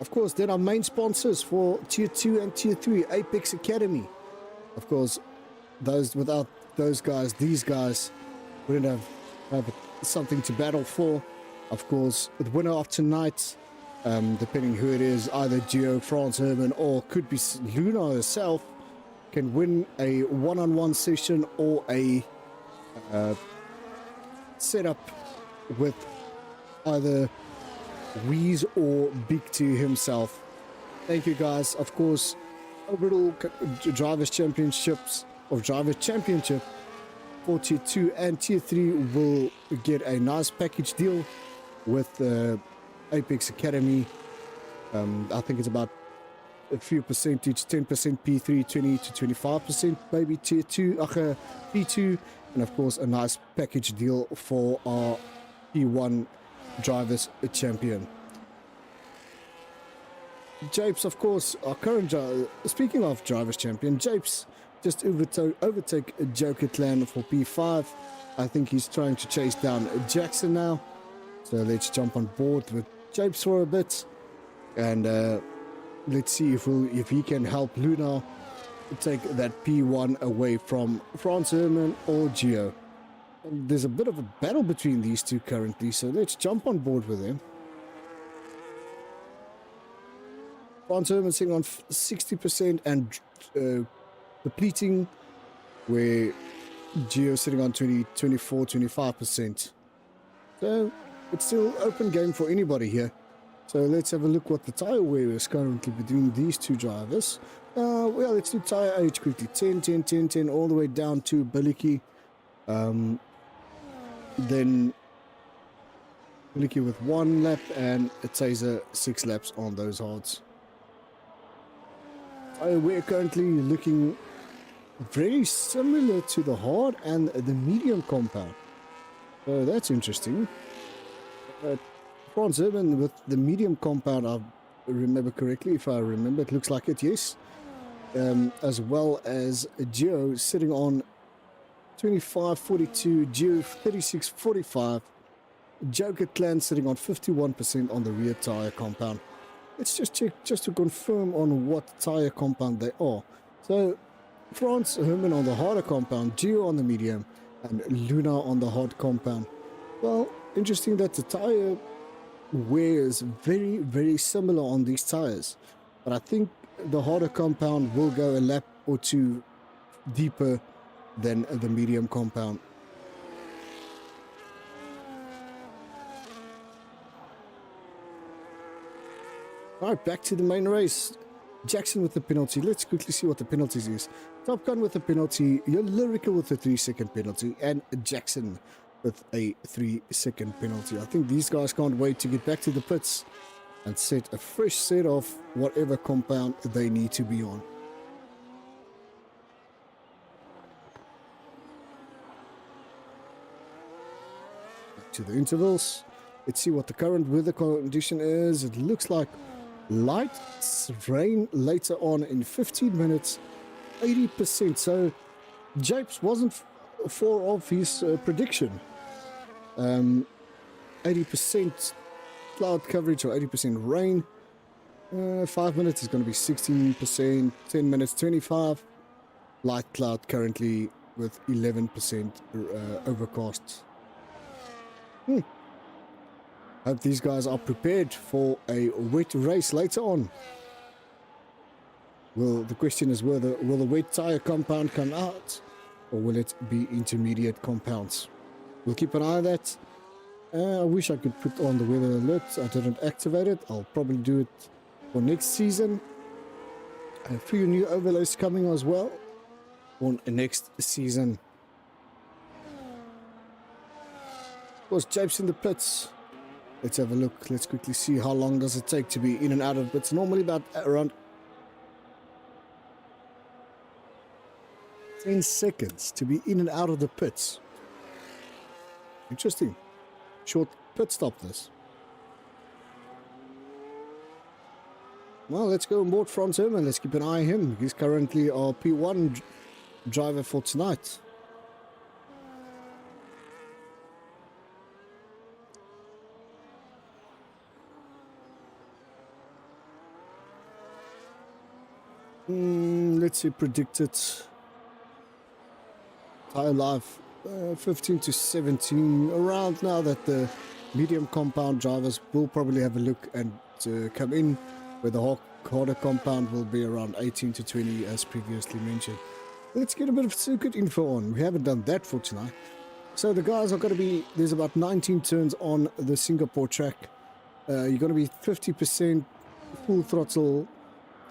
Of course, then our main sponsors for Tier 2 and Tier 3, Apex Academy. Of course, without those guys, these guys wouldn't have something to battle for. Of course, the winner of tonight, depending who it is, either Gio, France Herman, or could be Luna herself, can win a one-on-one session or a setup with either Weeze or Big T himself. Thank you guys. Of course, overall Drivers Championships or Drivers Championship for Tier 2 and Tier 3 will get a nice package deal with Apex Academy. I think it's about a few percentage, 10% P3, 20 to 25% maybe Tier 2, P2, and of course a nice package deal for our P1 Drivers Champion. Japes, of course, our current speaking of Drivers Champion, Japes just overtake Joker Clan for P5. I think he's trying to chase down Jackson now. So let's jump on board with Japes for a bit, and let's see if he can help Luna take that P1 away from France Herman or Gio. There's a bit of a battle between these two currently, so let's jump on board with him. France Herman sitting on 60% and depleting, where Gio sitting on 24-25%. So it's still open game for anybody here. So let's have a look what the tire wear is currently between these two drivers. Well, let's do tire age quickly. 10, 10, 10, 10, all the way down to Biliki. Then Biliki with 1 lap and a Taser 6 laps on those hards. We're currently looking very similar to the hard and the medium compound. So that's interesting. France Herman with the medium compound, I remember correctly, if I remember, it looks like it, yes. As well as Gio sitting on 25.42, Gio 36.45, Joker Clan sitting on 51% on the rear tire compound. Let's just check just to confirm on what tire compound they are. So France Herman on the harder compound, Gio on the medium, and Luna on the hard compound. Well, interesting that the tire wear is very, very similar on these tires, but I think the harder compound will go a lap or two deeper than the medium compound. Alright, back to the main race. Jackson with the penalty. Let's quickly see what the penalties is. Top Gun with the penalty, you're Lyrical with a 3-second penalty, and Jackson with a 3-second penalty. I think these guys can't wait to get back to the pits and set a fresh set of whatever compound they need to be on. Back to the intervals. Let's see what the current weather condition is. It looks like light rain later on in 15 minutes, 80%. So Japes wasn't far off his prediction. 80% cloud coverage or 80% rain. 5 minutes is going to be 16%, 10 minutes 25. Light cloud currently with 11% overcast. Hope these guys are prepared for a wet race later on. The question is will the wet tire compound come out, or will it be intermediate compounds? We'll keep an eye on that. I wish I could put on the weather alert. I didn't activate it. I'll probably do it for next season. A few new overlays coming as well for next season. Of course, Japes in the pits. Let's have a look. Let's quickly see how long does it take to be in and out of pits. Normally about around 10 seconds to be in and out of the pits. Interesting. Short pit stop this. Well, let's go on board Franz Herman. Let's keep an eye on him. He's currently our P1 driver for tonight. Let's see, predicted tire life 15 to 17, around now that the medium compound drivers will probably have a look and come in, where the harder compound will be around 18 to 20 as previously mentioned. Let's get a bit of circuit info on. We haven't done that for tonight. So the guys are going to be, there's about 19 turns on the Singapore track. You're going to be 50% full throttle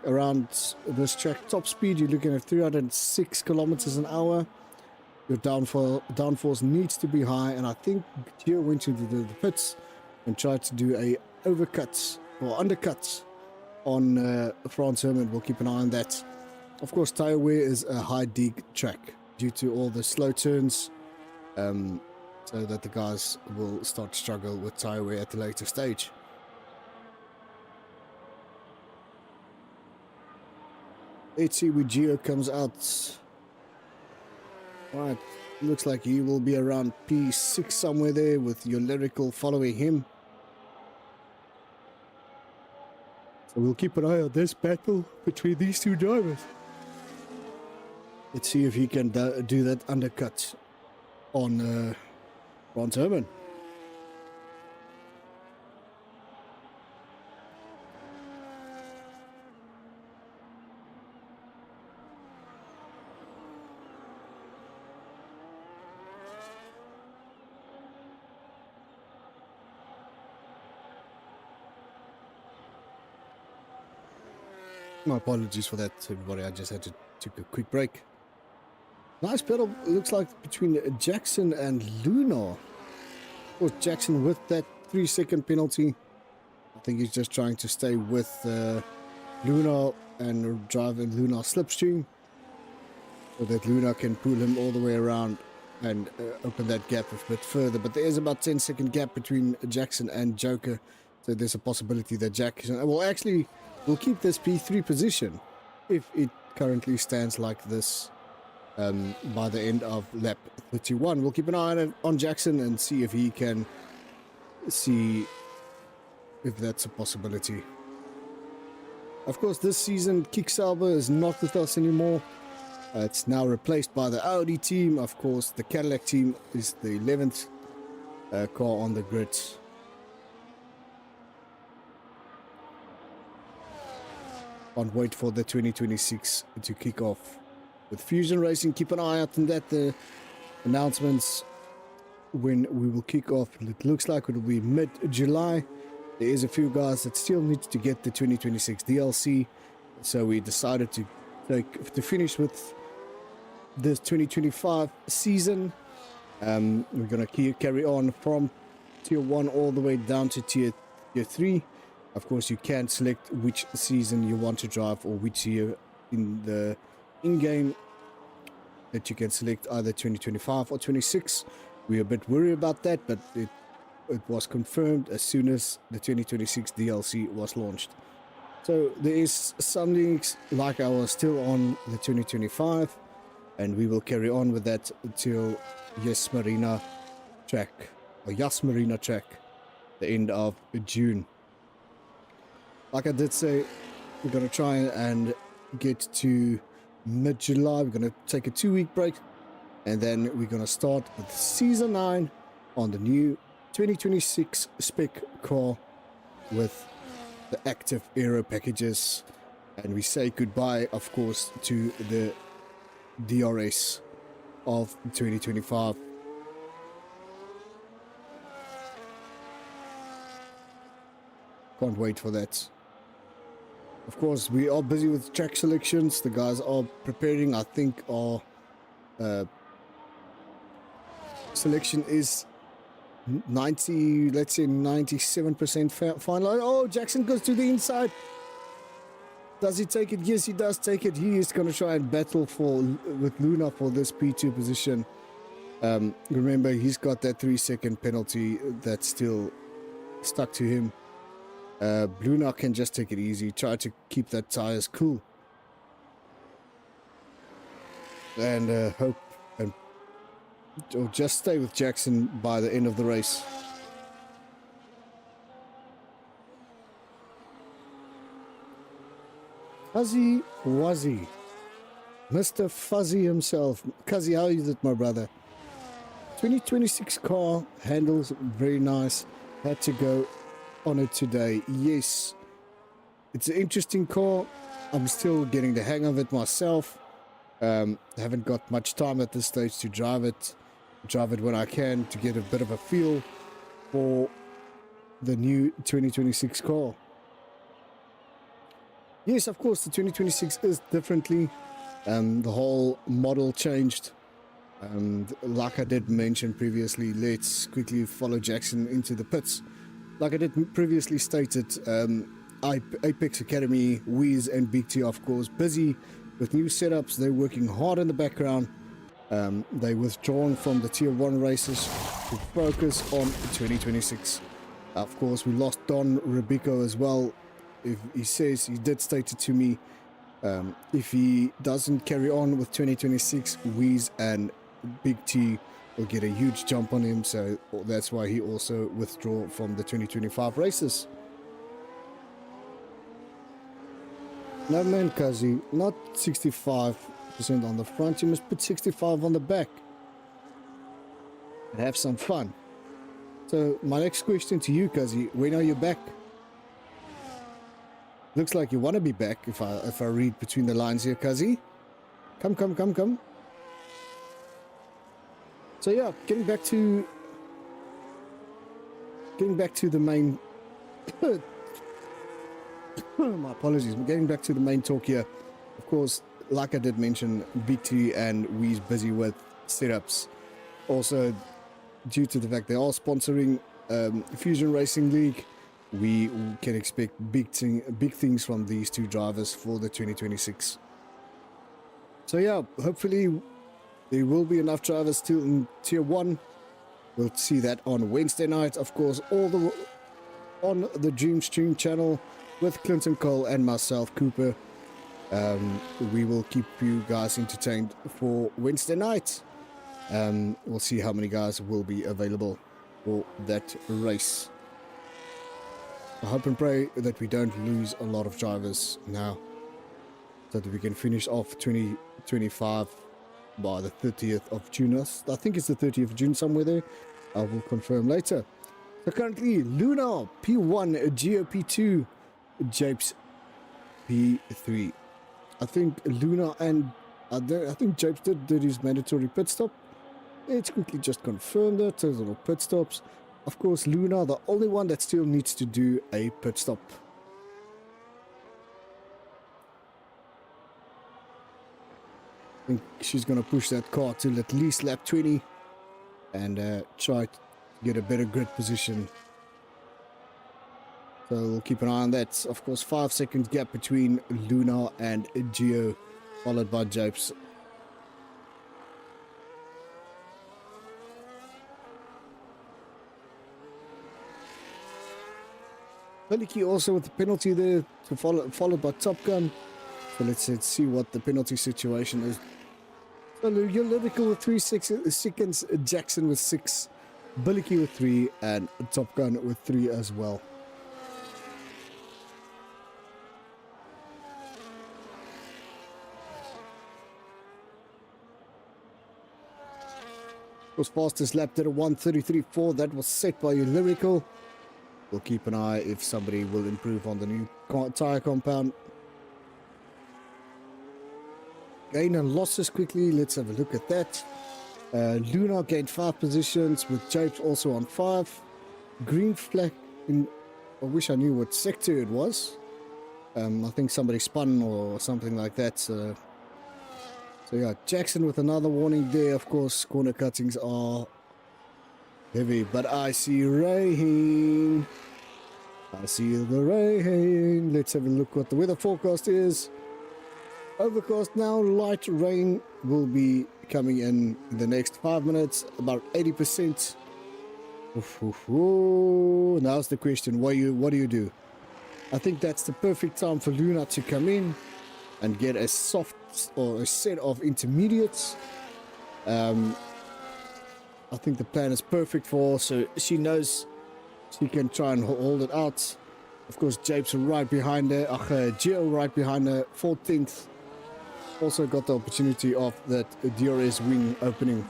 around this track. Top speed, you're looking at 306 kilometers an hour. Your downforce needs to be high, and I think Gio went into the pits and tried to do a overcut or undercut on Franz Herman. We'll keep an eye on that. Of course, tire wear is a high dig track due to all the slow turns, so that the guys will start to struggle with tire wear at a later stage. Let's see where Gio comes out. Right, looks like he will be around P6 somewhere there, with your lyrical following him. So we'll keep an eye on this battle between these two drivers. Let's see if he can do that undercut on Franz Herman. My apologies for that, everybody. I just had to take a quick break. Nice battle, looks like, between Jackson and Luna. Of course, Jackson with that 3-second penalty. I think he's just trying to stay with Luna and drive in Luna's slipstream, so that Luna can pull him all the way around and open that gap a bit further. But there is about 10-second gap between Jackson and Joker, so there's a possibility that Jackson will actually will keep this P3 position if it currently stands like this by the end of lap 31. We'll keep an eye on Jackson and see if he can see if that's a possibility. Of course, this season Kicksauber is not with us anymore. It's now replaced by the Audi team. Of course, the Cadillac team is the 11th car on the grid. Can't wait for the 2026 to kick off with Fusion Racing. Keep an eye out on that. The announcements when we will kick off. It looks like it will be mid-July. There is a few guys that still need to get the 2026 DLC, so we decided to finish with this 2025 season. We're gonna carry on from tier 1 all the way down to tier 3. Of course, you can select which season you want to drive, or which year in the in-game that you can select, either 2025 or 26. We're a bit worried about that, but it was confirmed as soon as the 2026 DLC was launched. So there is some leagues like ours still on the 2025, and we will carry on with that until Yas Marina track, the end of June. Like I did say, we're going to try and get to mid-July. We're going to take a 2-week break, and then we're going to start with Season 9 on the new 2026 spec car with the active aero packages. And we say goodbye, of course, to the DRS of 2025. Can't wait for that. Of course, we are busy with track selections. The guys are preparing. I think our selection is 90, let's say 97% final. Oh, Jackson goes to the inside. Does he take it? Yes, he does take it. He is going to try and battle with Luna for this P2 position. Remember, he's got that 3-second penalty that's still stuck to him. Luna can just take it easy. Try to keep that tires cool. And hope and or just stay with Jackson by the end of the race. Fuzzy Wuzzy, Mr. Fuzzy himself. Cuzzy, how is it, my brother? 2026 car, handles very nice. Had to go on it today. Yes, it's an interesting car. I'm still getting the hang of it myself. Haven't got much time at this stage to drive it when I can, to get a bit of a feel for the new 2026 car. Yes, of course, the 2026 is differently. The whole model changed. And like I did mention previously, let's quickly follow Jackson into the pits. Like I did previously stated, Apex Academy, Wiz and Big T, of course, busy with new setups. They're working hard in the background. They withdrawn from the Tier 1 races to focus on 2026. Of course, we lost Don Rubico as well. If he says, he did state it to me, if he doesn't carry on with 2026, Wiz and Big T will get a huge jump on him, so that's why he also withdrew from the 2025 races. No man, Kazi, not 65% on the front, you must put 65 on the back and have some fun. So my next question to you, Kazi, when are you back? Looks like you want to be back, if I read between the lines here, Kazi. Come. So yeah, getting back to the main my apologies, getting back to the main talk here. Of course, like I did mention, Big T and We's busy with setups. Also, due to the fact they are sponsoring Fusion Racing League, we can expect big things from these two drivers for the 2026. So yeah, hopefully there will be enough drivers still in Tier 1. We'll see that on Wednesday night, of course, on the Dream Stream channel with Clinton Cole and myself, Cooper. We will keep you guys entertained for Wednesday night. We'll see how many guys will be available for that race. I hope and pray that we don't lose a lot of drivers now, so that we can finish off 2025 by the 30th of June. I think it's the 30th of June, somewhere there. I will confirm later. So currently, Luna P1, GOP2, Japes P3. I think Luna and I think Japes did his mandatory pit stop. Let's quickly just confirm that. Total of pit stops. Of course, Luna, the only one that still needs to do a pit stop. I think she's going to push that car till at least lap 20 and try to get a better grid position. So we'll keep an eye on that. Of course, 5 second gap between Luna and Geo, followed by Japes. Veliki also with the penalty there, to followed by Top Gun. So let's see what the penalty situation is. So you're Lyrical with 3 seconds, Jackson with 6, Billicky with 3, and Top Gun with 3 as well. Was fastest lap at a 1:33.4. That was set by your Lyrical. We'll keep an eye if somebody will improve on the new tire compound. Gain and losses quickly. Let's have a look at that. Luna gained 5 positions with Japes also on 5. Green flag in, I wish I knew what sector it was. I think somebody spun or something like that. So yeah, Jackson with another warning there. Of course, corner cuttings are heavy, but I see rain. I see the rain. Let's have a look what the weather forecast is. Overcast now, light rain will be coming in the next 5 minutes, about 80%. Now's the question, what do you do? I think that's the perfect time for Luna to come in and get a soft or a set of intermediates. I think the plan is perfect for her, so she knows she can try and hold it out. Of course, Japes right behind her, Gio right behind her, 14th. Also got the opportunity of that DRS wing opening.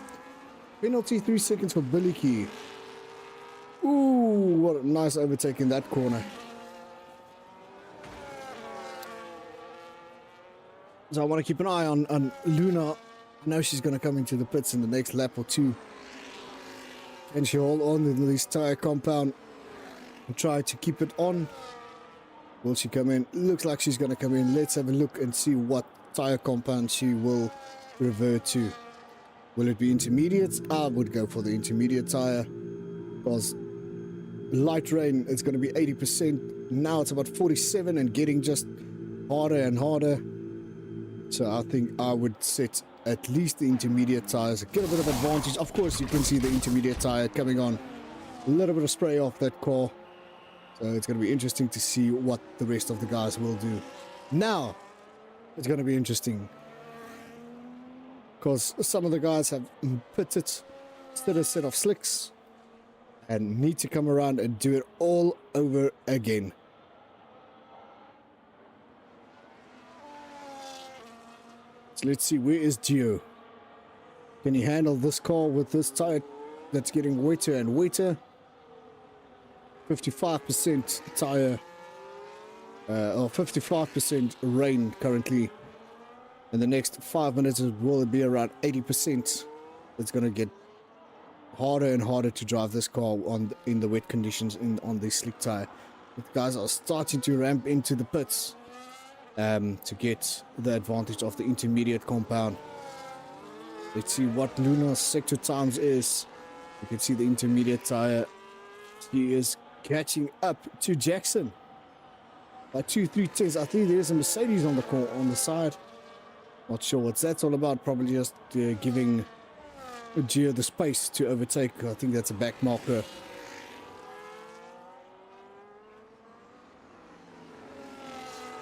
Penalty 3 seconds for Billy Key. Ooh, what a nice overtake in that corner. So I want to keep an eye on Luna. I know she's going to come into the pits in the next lap or two. Can she hold on in this tire compound and try to keep it on? Will she come in? Looks like she's going to come in. Let's have a look and see what tire compound she will revert to. Will it be intermediate? I would go for the intermediate tire because light rain, it's going to be 80%. Now it's about 47 and getting just harder and harder. So I think I would set at least the intermediate tires, get a bit of advantage. Of course, you can see the intermediate tire coming on. A little bit of spray off that car. So it's going to be interesting to see what the rest of the guys will do. Now, it's going to be interesting. Because some of the guys have pitted instead a set of slicks and need to come around and do it all over again. So let's see, where is Gio? Can he handle this car with this tire that's getting wetter and wetter? 55% tire, or 55% rain currently. In the next 5 minutes, it will be around 80%. It's going to get harder and harder to drive this car in the wet conditions on the slick tire. The guys are starting to ramp into the pits to get the advantage of the intermediate compound. Let's see what Luna's sector times is. You can see the intermediate tire. He is catching up to Jackson by 2-3 tenths. I think there's a Mercedes on the side. Not sure what that's all about. Probably just giving Gio the space to overtake. I think that's a back marker.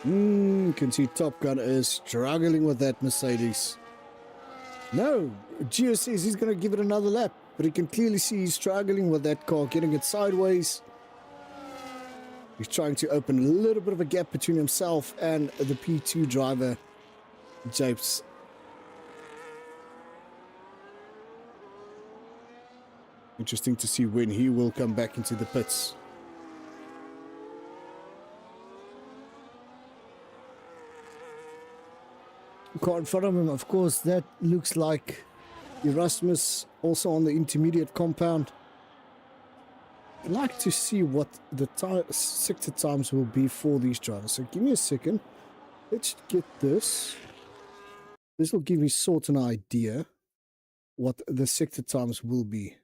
You can see Top Gun is struggling with that Mercedes. No, Gio says he's going to give it another lap, but he can clearly see he's struggling with that car, getting it sideways. He's trying to open a little bit of a gap between himself and the P2 driver, Japes. Interesting to see when he will come back into the pits. Car in front of him, of course, that looks like Erasmus, also on the intermediate compound. I'd like to see what the sector times will be for these drivers. So give me a second. Let's get this. This will give me sort of an idea what the sector times will be.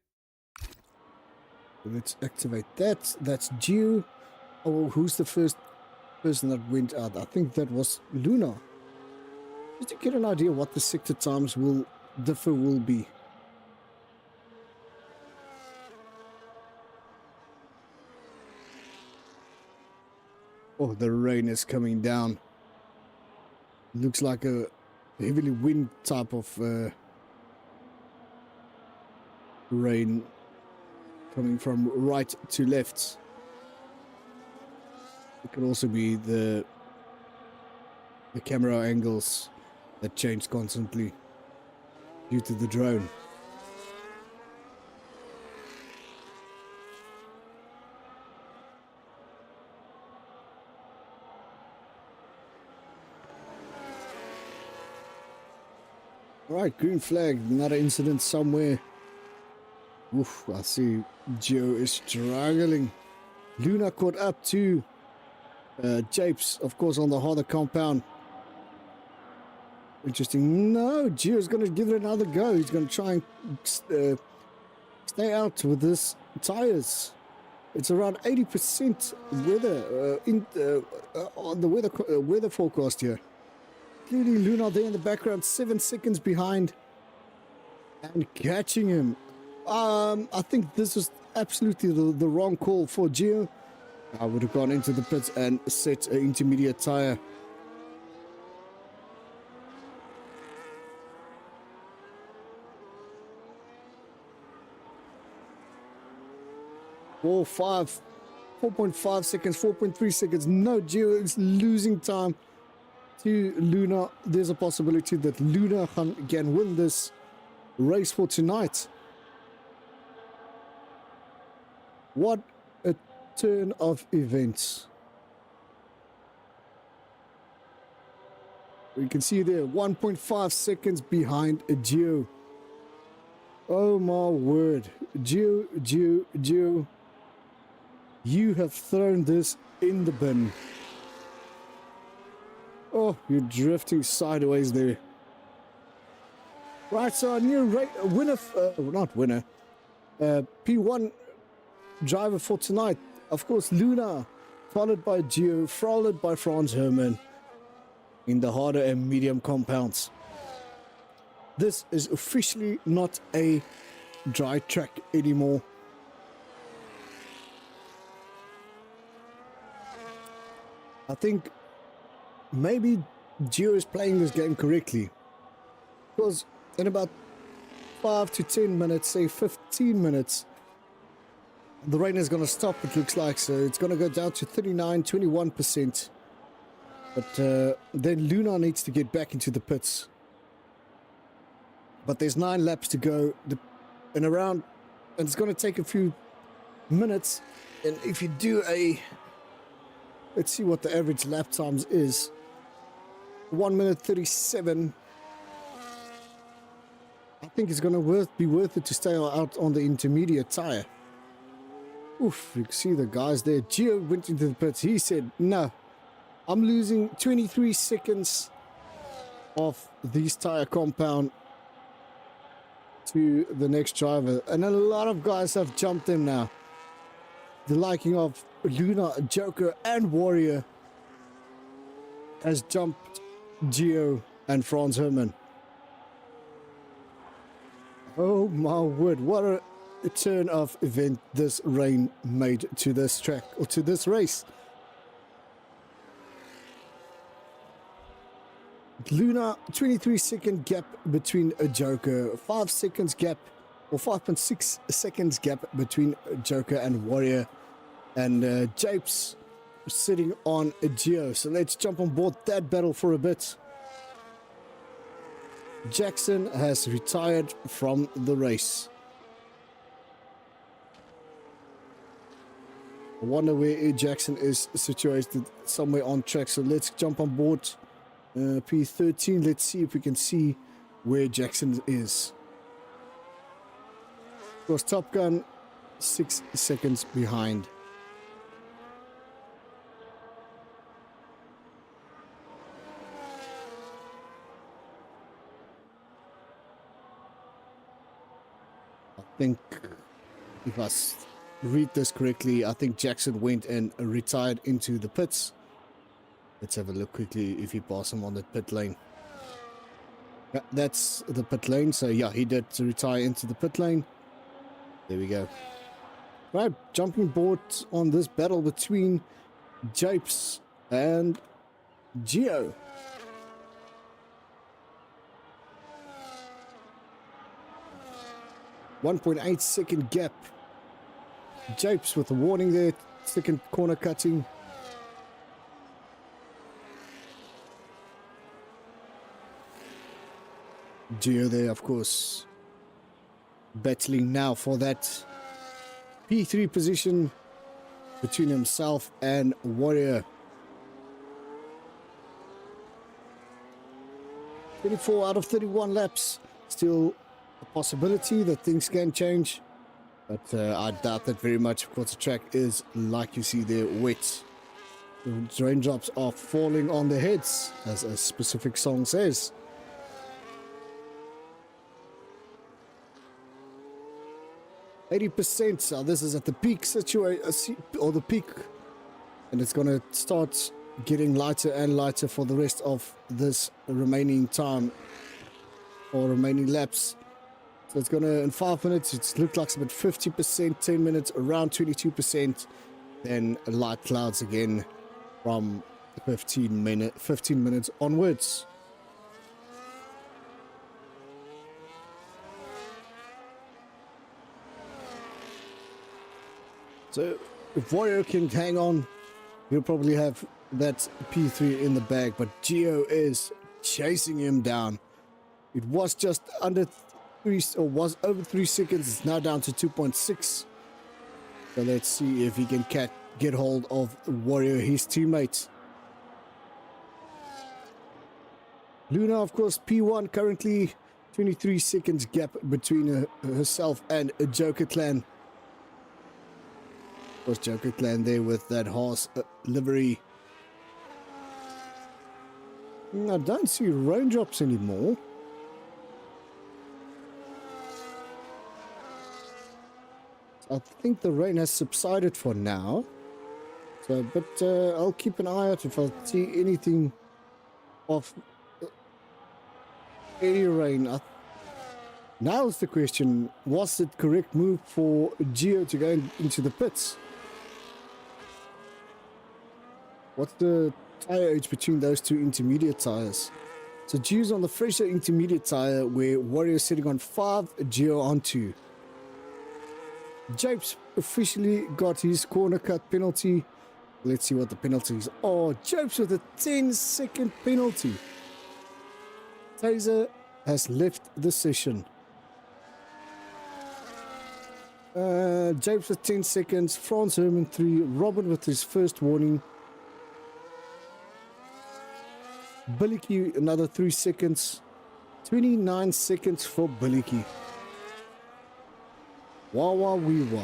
Let's activate that. That's due. Oh, who's the first person that went out? I think that was Luna. Just to get an idea what the sector times will be. Oh, the rain is coming down. Looks like a heavily wind type of rain coming from right to left. It could also be the camera angles that change constantly due to the drone. Alright, green flag, another incident somewhere. Oof, I see Gio is struggling. Luna caught up too. Japes, of course, on the harder compound. Interesting. No, Gio's going to give it another go. He's going to try and stay out with his tires. It's around 80% weather on the weather forecast here. Clearly, Luna there in the background, 7 seconds behind, and catching him. I think this was absolutely the wrong call for Gio. I would have gone into the pits and set an intermediate tire. Oh, 4.5 seconds, 4.3 seconds. No, Gio is losing time to Luna. There's a possibility that Luna can win this race for tonight. What a turn of events. You can see there, 1.5 seconds behind Gio. Oh my word. Gio. You have thrown this in the bin. Oh, you're drifting sideways there. Right, so our new winner, not winner, P1 driver for tonight. Of course, Luna, followed by Gio, followed by Franz Hermann in the harder and medium compounds. This is officially not a dry track anymore. I think maybe Gio is playing this game correctly, because in about 5 to 10 minutes, say 15 minutes, the rain is going to stop, it looks like. So it's going to go down to 21%. But then Luna needs to get back into the pits. But there's 9 laps to go and it's going to take a few minutes. And if you do let's see what the average lap times is. 1 minute 37. I think it's going to be worth it to stay out on the intermediate tire. Oof, you can see the guys there. Gio went into the pits. He said, no, I'm losing 23 seconds of this tire compound to the next driver. And a lot of guys have jumped him now. The liking of Luna, Joker, and Warrior has jumped Gio and Franz Hermann. Oh my word, what a turn of event this rain made to this track, or to this race. Luna, 23-second gap between a Joker, 5 seconds gap, or 5.6 seconds gap between Joker and Warrior, and Japes sitting on a Gio. So let's jump on board that battle for a bit. Jackson has retired from the race. I wonder where Jackson is situated, somewhere on track. So let's jump on board P13. Let's see if we can see where Jackson is. Of course, Top Gun 6 seconds behind. I think if I read this correctly, I think Jackson went and retired into the pits. Let's have a look quickly if he passed him on the pit lane. Yeah, that's the pit lane. So yeah, he did retire into the pit lane. There we go. Right, jumping board on this battle between Japes and Gio. .8 second gap. Japes with a warning there. Second corner cutting. Gio there, of course, battling now for that P3 position between himself and Warrior. 24 out of 31 laps. Still a possibility that things can change, but I doubt that very much. Of course, the track is, like you see there, wet. The raindrops are falling on their heads, as a specific song says. %, so this is at the peak situation, or the peak, and it's going to start getting lighter and lighter for the rest of this remaining time, or remaining laps. So it's going to, in 5 minutes, it looks like about 50%, 10 minutes, around 22%, then light clouds again from 15 minutes onwards. So if Warrior can hang on, he'll probably have that P3 in the bag, but Geo is chasing him down. It was just under 3, or was over 3 seconds. It's now down to 2.6. So let's see if he can get hold of Warrior, his teammate. Luna, of course, P1, currently 23 seconds gap between herself and Joker Clan. Of course, Joker Clan there with that horse livery. I don't see raindrops anymore. I think the rain has subsided for now. So, but I'll keep an eye out if I see anything of any rain. Now is the question, was it correct move for Geo to go into the pits? What's the tire age between those two intermediate tires? So Geo's on the fresher intermediate tire, where Warrior's sitting on 5, Geo on 2. Japes officially got his corner cut penalty. Let's see what the penalties are. Japes with a 10-second penalty. Taser has left the session. Japes with 10 seconds. Franz Herman 3. Robin with his first warning. Billicky another 3 seconds. 29 seconds for Billicky. Wah wah wee wah.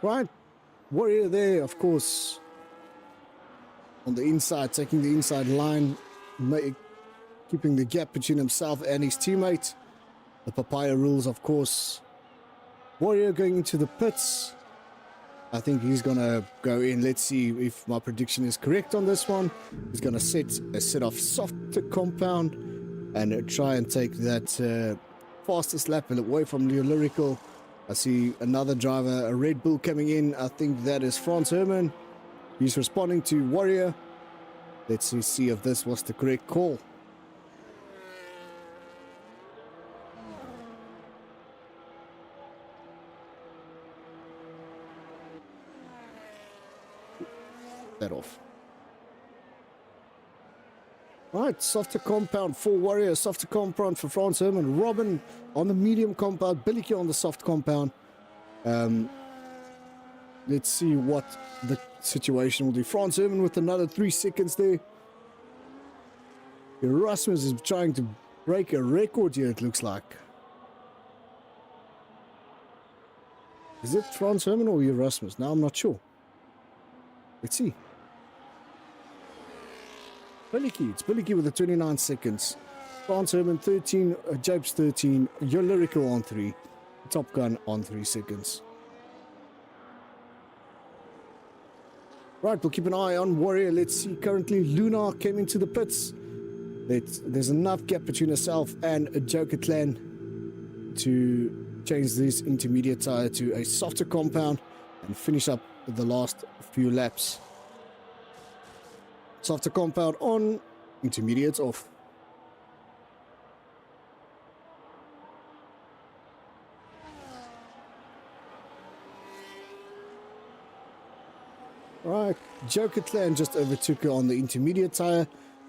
Right, Warrior there, of course, on the inside, taking the inside line, keeping the gap between himself and his teammate. The papaya rules, of course. Warrior going into the pits. I think he's going to go in. Let's see if my prediction is correct on this one. He's going to set a set of softer compound and try and take that fastest lap away from the Lyrical. I see another driver, a Red Bull coming in. I think that is Franz Herman. He's responding to Warrior. Let's see if this was the correct call. That off. Right, softer compound for Warrior, softer compound for Franz Herman. Robin on the medium compound, Billicky on the soft compound. Let's see what the situation will do. Franz Herman with another 3 seconds there. Erasmus is trying to break a record here, it looks like. Is it Franz Herman or Erasmus? Now I'm not sure. Let's see. Billicky, it's Billicky with the 29 seconds. Franz Herman 13, Japes 13, Your Lyrical on 3, Top Gun on 3 seconds. Right, we'll keep an eye on Warrior. Let's see, currently Luna came into the pits. There's enough gap between herself and a Joker Clan to change this intermediate tire to a softer compound and finish up the last few laps. Softer compound on, intermediates off. Right, Joker Clan just overtook her on the intermediate tire.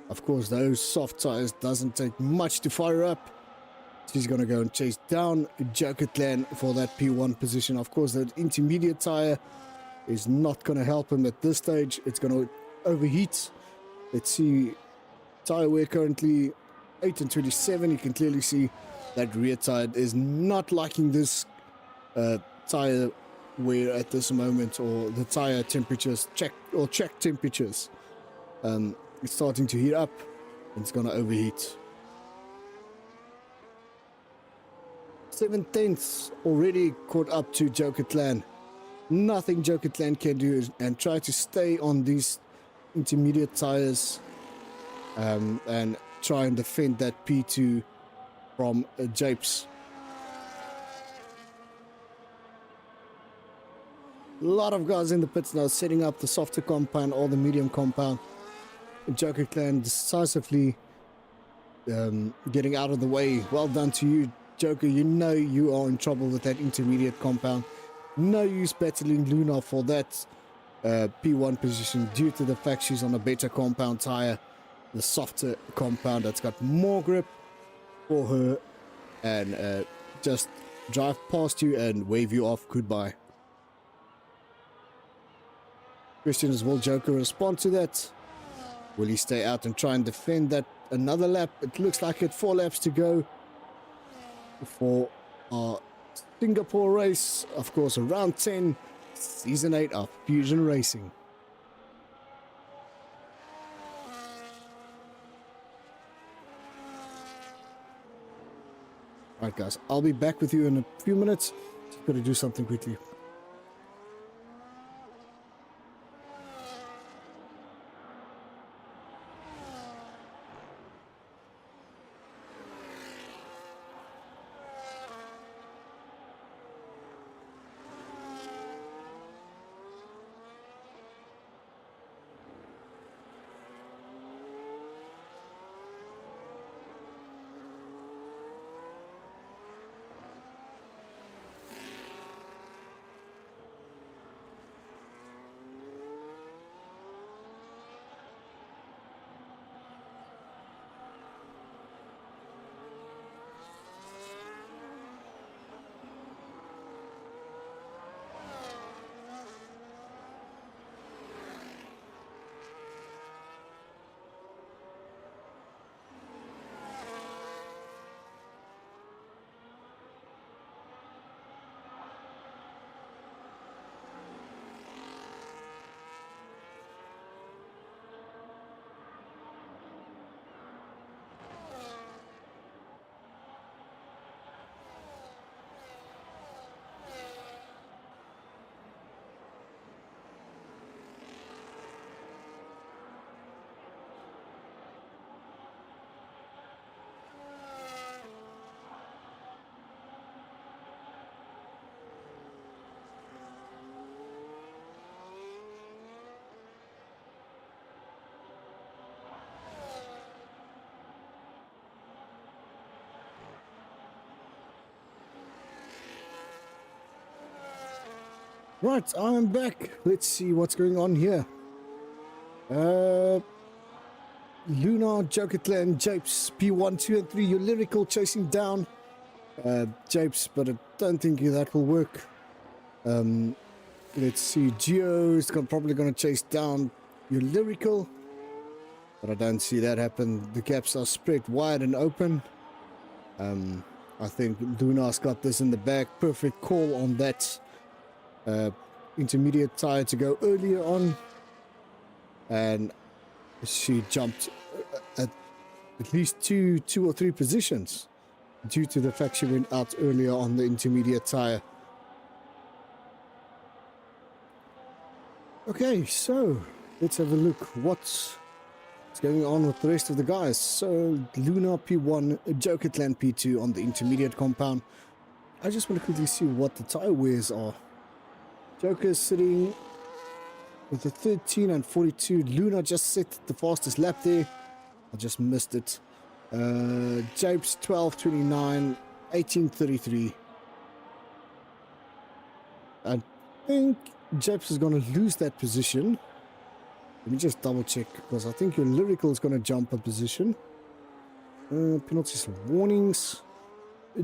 Of course, those soft tires doesn't take much to fire up. She's going to go and chase down Joker Clan for that P1 position. Of course, that intermediate tire is not going to help him at this stage. It's going to overheat. Let's see, tire wear currently 8 and 27. You can clearly see that rear tire is not liking this tire wear at this moment, or the tire temperatures check temperatures. It's starting to heat up and it's gonna overheat. 7/10 already caught up to Joker Clan. Nothing Joker Clan can do and try to stay on these intermediate tires and try and defend that P2 from Japes. A lot of guys in the pits now setting up the softer compound or the medium compound. Joker Clan decisively getting out of the way. Well done to you, Joker. You know you are in trouble with that intermediate compound. No use battling Luna for that P1 position due to the fact she's on a better compound tire, the softer compound that's got more grip for her, and just drive past you and wave you off goodbye. Question is, will Joker respond to that? Will he stay out and try and defend that another lap? It looks like it 4 laps to go for our Singapore race. Of course, round 10, season 8 of Fusion Racing. Alright guys, I'll be back with you in a few minutes. Just gotta do something quickly. Right, I'm back. Let's see what's going on here. Luna, Joker Clan, Japes, P1, 2 and 3, your lyrical chasing down Japes, but I don't think that will work. Let's see, Geo is probably going to chase down your lyrical, but I don't see that happen. The gaps are spread wide and open. I think Luna's got this in the bag. Perfect call on that intermediate tire to go earlier on, and she jumped at least two or three positions due to the fact she went out earlier on the intermediate tire. Okay, so let's have a look what's going on with the rest of the guys. So Luna P1, Joker Clan P2 on the intermediate compound. I just want to quickly see what the tire wears are. Joker is sitting with a 13 and 42. Luna just set the fastest lap there. I just missed it. Japes 12:29, 18:33. I think Japes is going to lose that position. Let me just double check, because I think your lyrical is going to jump a position. Penalties and warnings.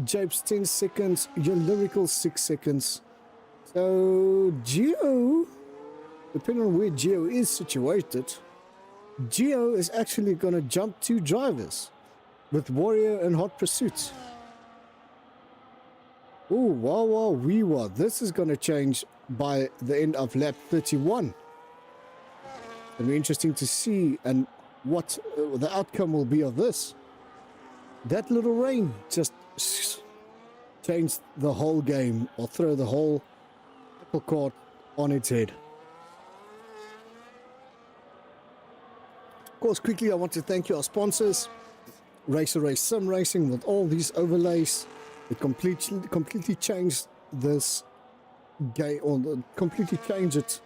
Japes 10 seconds. Your lyrical 6 seconds. So Geo, depending on where Geo is situated, Geo is actually going to jump 2 drivers with Warrior and Hot Pursuit. Oh, wow, wow, wee, wow. This is going to change by the end of lap 31. It'll be interesting to see and what the outcome will be of this. That little rain just changed the whole game, or throw the whole apple cart on its head. Of course, quickly I want to thank you, our sponsors, Race Sim Racing, with all these overlays. It completely changed this game, or completely changed it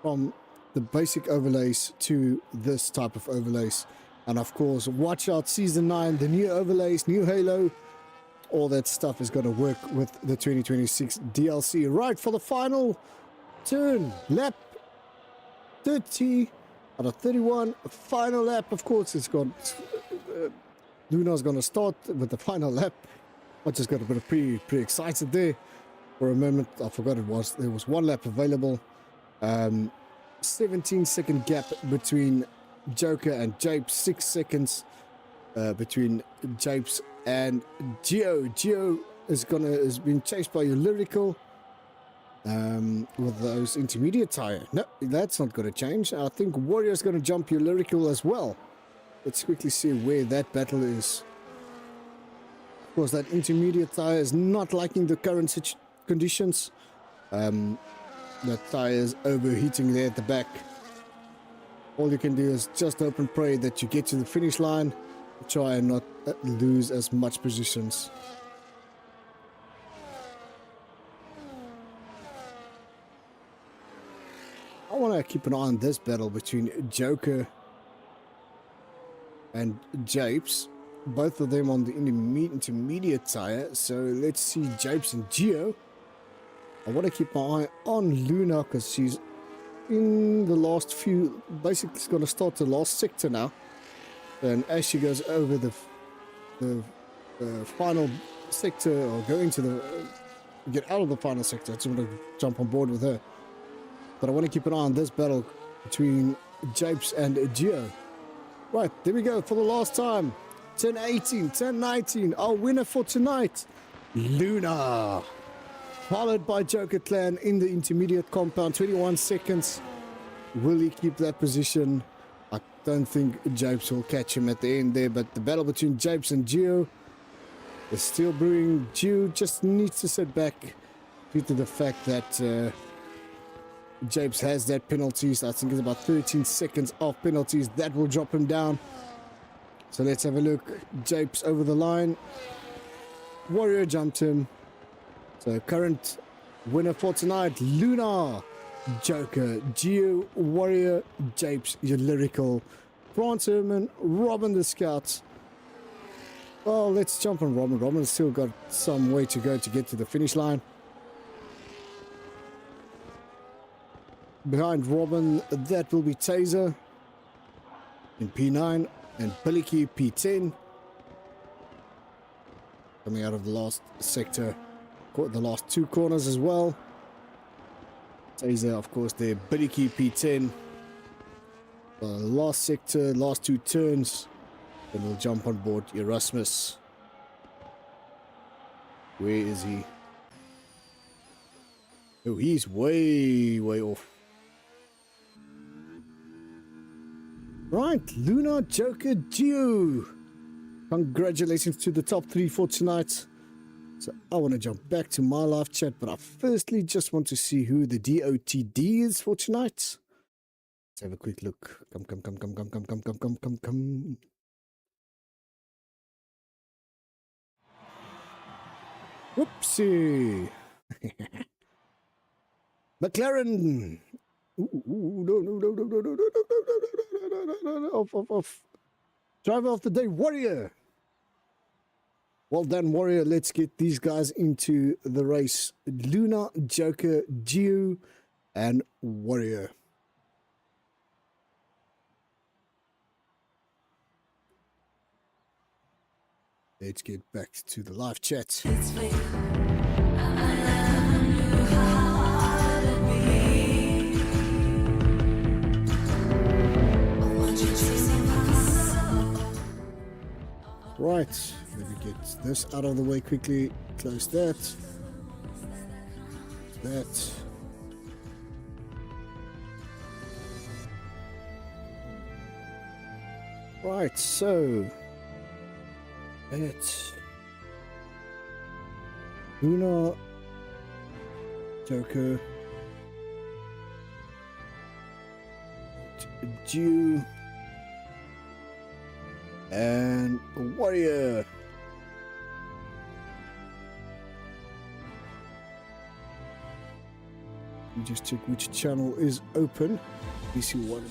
from the basic overlays to this type of overlays. And of course, watch out Season 9, the new overlays, new Halo, all that stuff is going to work with the 2026 DLC. Right, for the final turn, lap 30 out of 31, final lap. Of course, it's got Luna's going to start with the final lap. I just got a bit of pretty excited there for a moment. I forgot there was one lap available. 17-second gap between Joker and Japes, 6 seconds between Japes and Geo. Geo is been chased by your Lyrical with those intermediate tire. No, that's not going to change. I think Warrior's going to jump your Lyrical as well. Let's quickly see where that battle is. Of course, that intermediate tire is not liking the current conditions. The tire is overheating there at the back. All you can do is just hope and pray that you get to the finish line. Try and not lose as much positions. I want to keep an eye on this battle between Joker and Japes. Both of them on the intermediate tire. So let's see Japes and Geo. I want to keep my eye on Luna because she's in the last few, basically it's going to start the last sector now. And as she goes over the final sector, or go into get out of the final sector, I just want to jump on board with her. But I want to keep an eye on this battle between Japes and Geo. Right, there we go for the last time. 10-18, 10-19, our winner for tonight, Luna. Followed by Joker Clan in the intermediate compound, 21 seconds. Will he keep that position? I don't think Japes will catch him at the end there, but the battle between Japes and Geo is still brewing. Geo just needs to sit back due to the fact that Japes has that penalties. I think it's about 13 seconds of penalties. That will drop him down. So let's have a look. Japes over the line. Warrior jumped him. So current winner for tonight, Luna, Joker, Geo, Warrior, Japes, your Lyrical, France Herman, Robin the Scout. Well, let's jump on Robin. Robin's still got some way to go to get to the finish line. Behind Robin, that will be Taser in P9 and Billicky P10. Coming out of the last sector. The last two corners as well. Taser, of course, there. Billicky P10. Last sector, last two turns. Then we'll jump on board Erasmus. Where is he? Oh, he's way off. Right, Luna, Joker, Geo. Congratulations to the top three for tonight. So I want to jump back to my live chat, but I firstly just want to see who the DOTD is for tonight. Let's have a quick look. Come. Whoopsie. McLaren. No. Off. Driver of the day, Warrior. Well done, Warrior. Let's get these guys into the race. Luna, Joker, Geo, and Warrior. Let's get back to the live chat. It's fake. I never knew how hard it'd be. I want you chasing myself. Right, let me get this out of the way quickly. Close that. that. Right, so it's Luna, Joker, Jew, and Warrior. Let me just check which channel is open. PC1.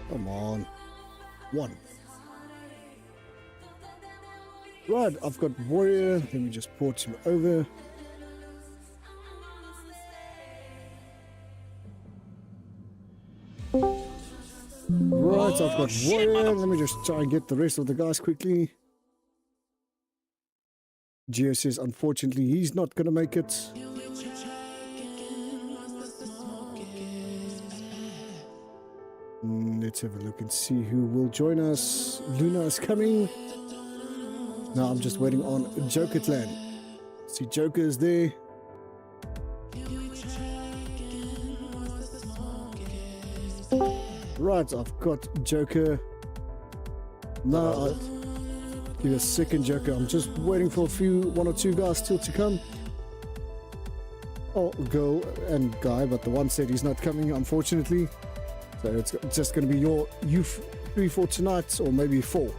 Come on. One. Right, I've got Warrior. Let me just port him over. Right, I've got Warrior. Let me just try and get the rest of the guys quickly. Gio says, unfortunately, he's not going to make it. Let's have a look and see who will join us. Luna is coming. Now I'm just waiting on Joker Clan. See, Joker is there. Right, I've got Joker. Now I'll give a second Joker. I'm just waiting for one or two guys still to come. Oh, girl and guy, but the one said he's not coming, unfortunately. So it's just going to be you three for tonight, or maybe 4.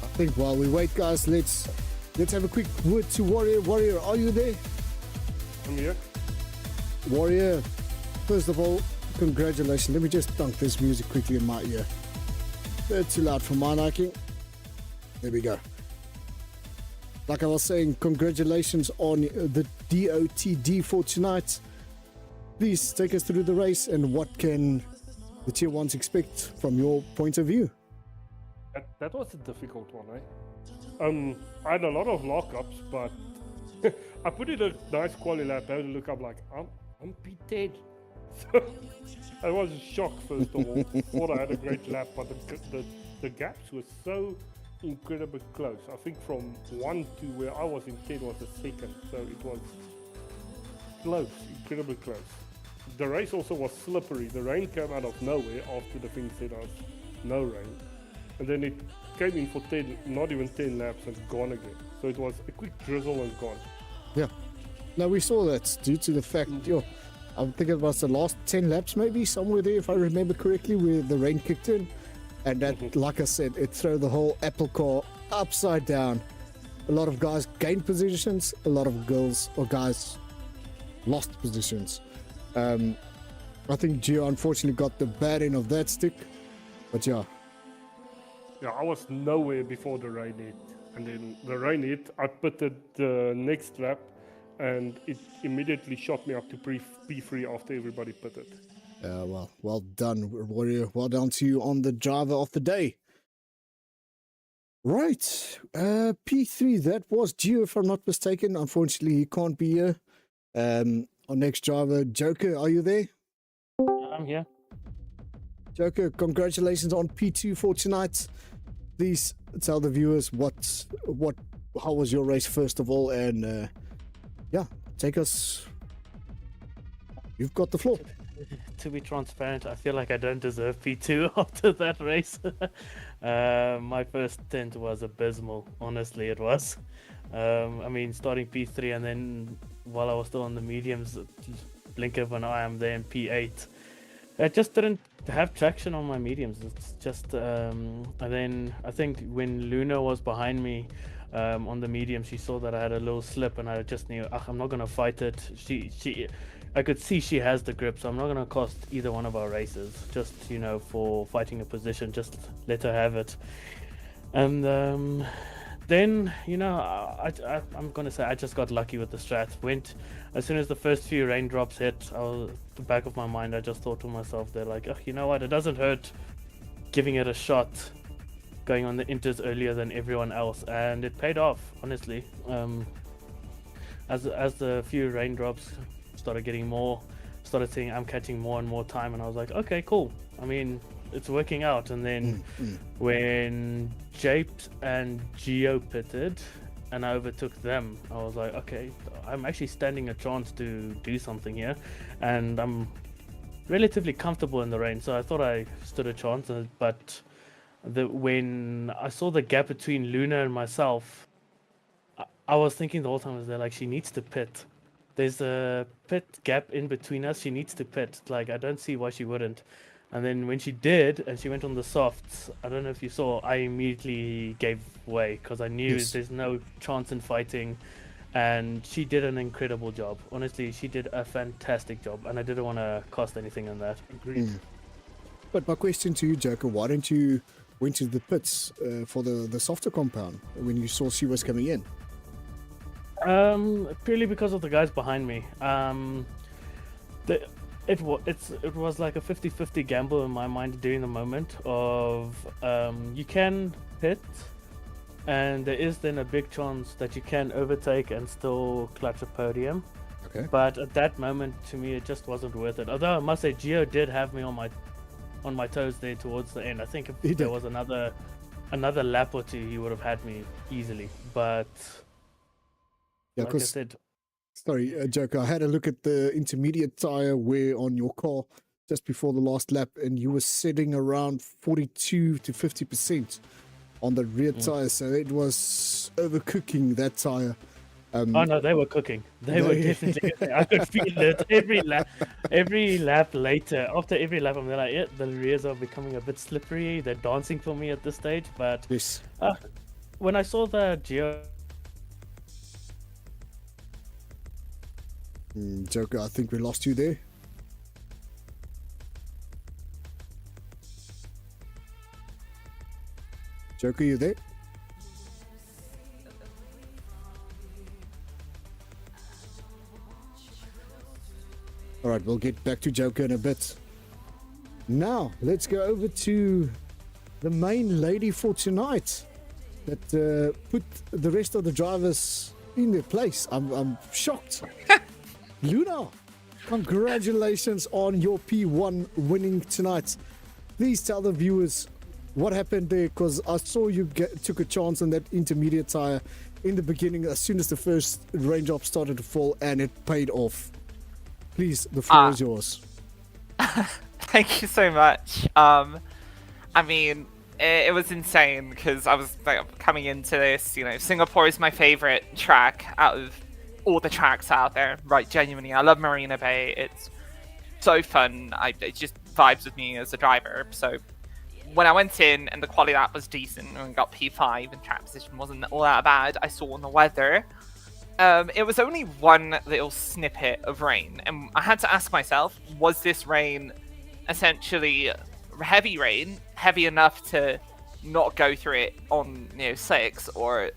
I think while we wait, guys, let's have a quick word to Warrior. Warrior, are you there? I'm here. Warrior, first of all, congratulations. Let me just dunk this music quickly in my ear. It's too loud for my liking. There we go. Like I was saying, congratulations on the DOTD for tonight. Please take us through the race and what can the tier 1s expect from your point of view? That was a difficult one, eh? I had a lot of lockups, but I put in a nice quality lap. I had to look up like, I'm P10. So I was shocked, first of all. Thought I had a great lap, but the gaps were so incredibly close. I think from 1 to where I was in 10 was a second, so it was close, incredibly close. The race also was slippery. The rain came out of nowhere after the thing said I was no rain. And then it came in for 10, not even 10 laps, and gone again. So it was a quick drizzle and gone. Yeah. Now we saw that due to the fact, I'm thinking it was the last 10 laps maybe, somewhere there, if I remember correctly, where the rain kicked in. And that, like I said, it threw the whole Apple car upside down. A lot of guys gained positions, a lot of guys lost positions. I think Gio unfortunately got the bad end of that stick. But yeah. Yeah, I was nowhere before the rain hit. And then the rain hit, I pitted the next lap, and it immediately shot me up to P3 after everybody pitted. Well done, Warrior. Well done to you on the driver of the day. Right, P3, that was Gio, if I'm not mistaken. Unfortunately, he can't be here. Our next driver, Joker, are you there? I'm here. Joker, congratulations on P2 for tonight. Please tell the viewers how was your race first of all, and take us. You've got the floor. To be transparent, I feel like I don't deserve P2 after that race. My first stint was abysmal, honestly it was. I mean, starting P3 and then while I was still on the mediums, blink of an eye, I'm there in P8. I just didn't have traction on my mediums. It's just, and then I think when Luna was behind me on the medium, she saw that I had a little slip, and I just knew, I'm not gonna fight it. I could see she has the grip, so I'm not gonna cost either one of our races. Just for fighting a position, just let her have it. And then I'm gonna say I just got lucky with the strat. Went as soon as the first few raindrops hit, the back of my mind, I just thought to myself, they're like, oh, you know what? It doesn't hurt giving it a shot, going on the inters earlier than everyone else, and it paid off, honestly. As the few raindrops started getting more, started seeing I'm catching more and more time, and I was like, okay, cool. I mean, it's working out. And then when Japes and Geo pitted and I overtook them, I was like, okay, I'm actually standing a chance to do something here, and I'm relatively comfortable in the rain, so I thought I stood a chance. But when I saw the gap between Luna and myself, I was thinking the whole time, like, she needs to pit. There's a pit gap in between us. She needs to pit. Like, I don't see why she wouldn't. And then when she did, and she went on the softs, I don't know if you saw, I immediately gave way because I knew there's no chance in fighting. And she did an incredible job. Honestly, she did a fantastic job, and I didn't want to cost anything on that. But my question to you, Joker, why didn't you went to the pits for the softer compound when you saw she was coming in? Purely because of the guys behind me. It was like a 50-50 gamble in my mind during the moment of you can hit, and there is then a big chance that you can overtake and still clutch a podium. Okay. But at that moment, to me, it just wasn't worth it. Although I must say, Gio did have me on my toes there towards the end. I think if there was another lap or two, he would have had me easily. But yeah, like I said, sorry, Joker, I had a look at the intermediate tire wear on your car just before the last lap, and you were sitting around 42 to 50% on the rear tire, so it was overcooking that tire. Oh no, they were cooking. They were definitely cooking. I could feel it every lap later. After every lap, I'm like, yeah, the rears are becoming a bit slippery. They're dancing for me at this stage. But yes. When I saw the Geo, Joker, I think we lost you there. Joker, you there? All right, we'll get back to Joker in a bit. Now, let's go over to the main lady for tonight that put the rest of the drivers in their place. I'm shocked. Luna, congratulations on your P1 winning tonight. Please tell the viewers what happened there, because I saw you took a chance on that intermediate tire in the beginning as soon as the first raindrop started to fall, and it paid off. Please, the floor is yours. Thank you so much. I mean, it was insane because I was like, coming into this, Singapore is my favorite track out of all the tracks out there, right? Genuinely, I love Marina Bay. It's so fun. It just vibes with me as a driver. So when I went in and the quality lap was decent and we got P5 and track position wasn't all that bad, I saw on the weather. It was only one little snippet of rain, and I had to ask myself, was this rain essentially heavy rain, heavy enough to not go through it on slicks, or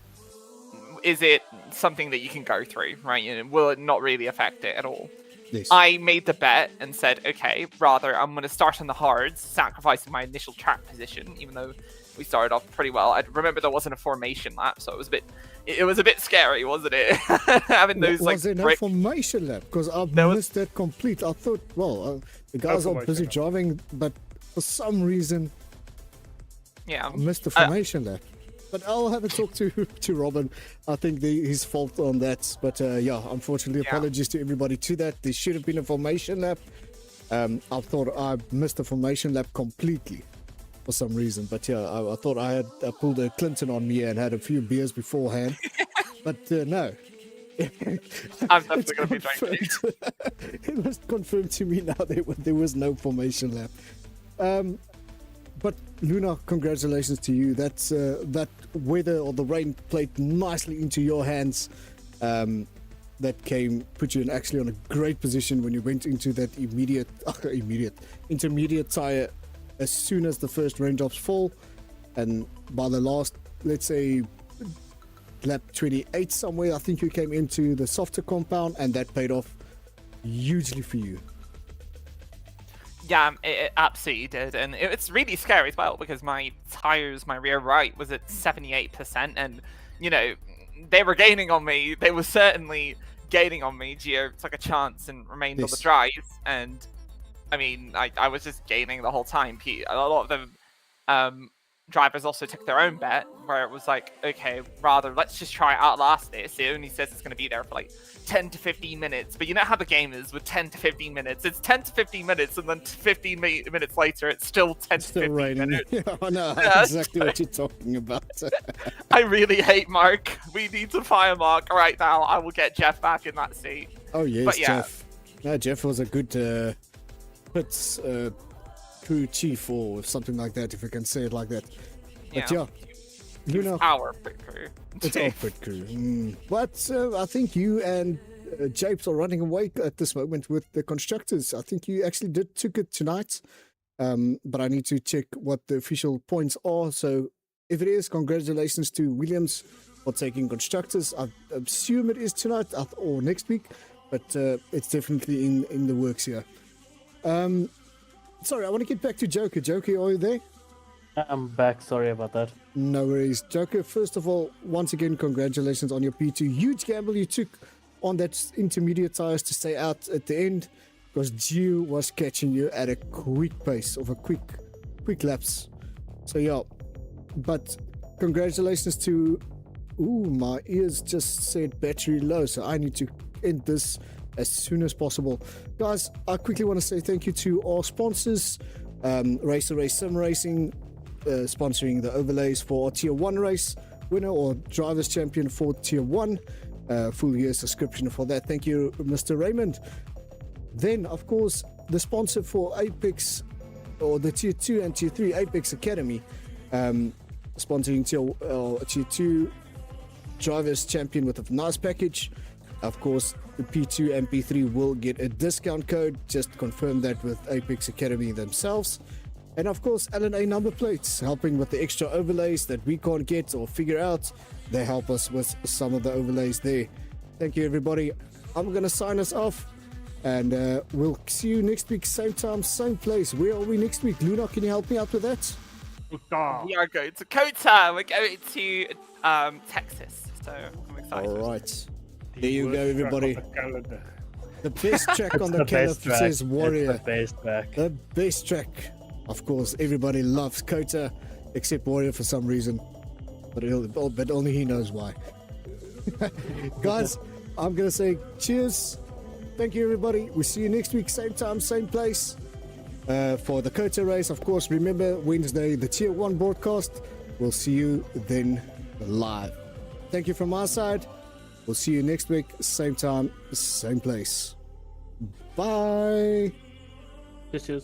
is it something that you can go through, right? Will it not really affect it at all? Yes. I made the bet and said, okay, rather I'm going to start on the hards, sacrificing my initial track position, even though we started off pretty well. I remember there wasn't a formation lap, so it was a bit scary, wasn't it? Having those was there no formation lap? Because I missed that complete. I thought, the guys are busy driving, but for some reason, I missed the formation lap. But I'll have a talk to Robin. I think his fault on that. But unfortunately, apologies to everybody to that. There should have been a formation lap. I thought I missed the formation lap completely for some reason. But I thought I pulled a Clinton on me and had a few beers beforehand. But no. I'm definitely going to be It's drinking. confirmed- It was confirmed to me now there was no formation lap. But Luna, congratulations to you. That's that weather or the rain played nicely into your hands. That put you actually on a great position when you went into that intermediate tire as soon as the first raindrops fall. And by the last, let's say, lap 28 somewhere, I think you came into the softer compound, and that paid off hugely for you. Yeah, it absolutely did, and it's really scary as well because my tires, my rear right, was at 78%, and you know they were gaining on me. They were certainly gaining on me. Gio took a chance and remained on the Yes. drive, and I mean, I was just gaining the whole time. A lot of the drivers also took their own bet, where it was like, okay, rather let's just try outlast this. It only says it's going to be there for like 10 to 15 minutes, but you know how the game is with 10 to 15 minutes. It's 10 to 15 minutes, and then 15 minutes later, it's still 10 to Still 15 raining. minutes. I know Yeah, exactly what you're talking about. I really hate Mark. We need to fire Mark right now. I will get Jeff back in that seat. Oh yes, But yeah. Jeff. No, Jeff was a good pits crew chief or something like that, if we can say it like that. But yeah, Luna, Our pit crew. it's our pit crew. But I think you and Japes are running away at this moment with the constructors. I think you actually took it tonight, but I need to check what the official points are. So if it is, congratulations to Williams for taking constructors. I assume it is tonight or next week, but it's definitely in the works here. Sorry, I want to get back to Joker. Joker, are you there? I'm back. Sorry about that. No worries. Joker, first of all, once again, congratulations on your P2. Huge gamble you took on that intermediate tires to stay out at the end, because Gio was catching you at a quick pace of a quick laps. So yeah, but congratulations to... Ooh, my ears just said battery low, so I need to end this as soon as possible. Guys, I quickly want to say thank you to our sponsors, Racer Race Sim Racing, sponsoring the overlays for our Tier 1 race, winner or driver's champion for Tier 1. Full year subscription for that. Thank you, Mr. Raymond. Then, of course, the sponsor for Apex, or the Tier 2 and Tier 3 Apex Academy, sponsoring Tier 2 driver's champion with a nice package. Of course, the P2 and P3 will get a discount code. Just confirm that with Apex Academy themselves. And of course, LNA number plates, helping with the extra overlays that we can't get or figure out. They help us with some of the overlays there. Thank you, everybody. I'm going to sign us off, and we'll see you next week, same time, same place. Where are we next week? Luna, can you help me out with that? We are going to Kota. We're going to Texas. So I'm excited. All right. There you go, Worst track on everybody. the calendar. The best track on the best calendar track. says It's Warrior. the best track. The best track. Of course, everybody loves Kota, except Warrior for some reason. But only he knows why. Guys, I'm going to say cheers. Thank you, everybody. We'll see you next week, same time, same place. For the Kota race, of course, remember, Wednesday, the Tier 1 broadcast. We'll see you then live. Thank you from my side. We'll see you next week, same time, same place. Bye. Cheers.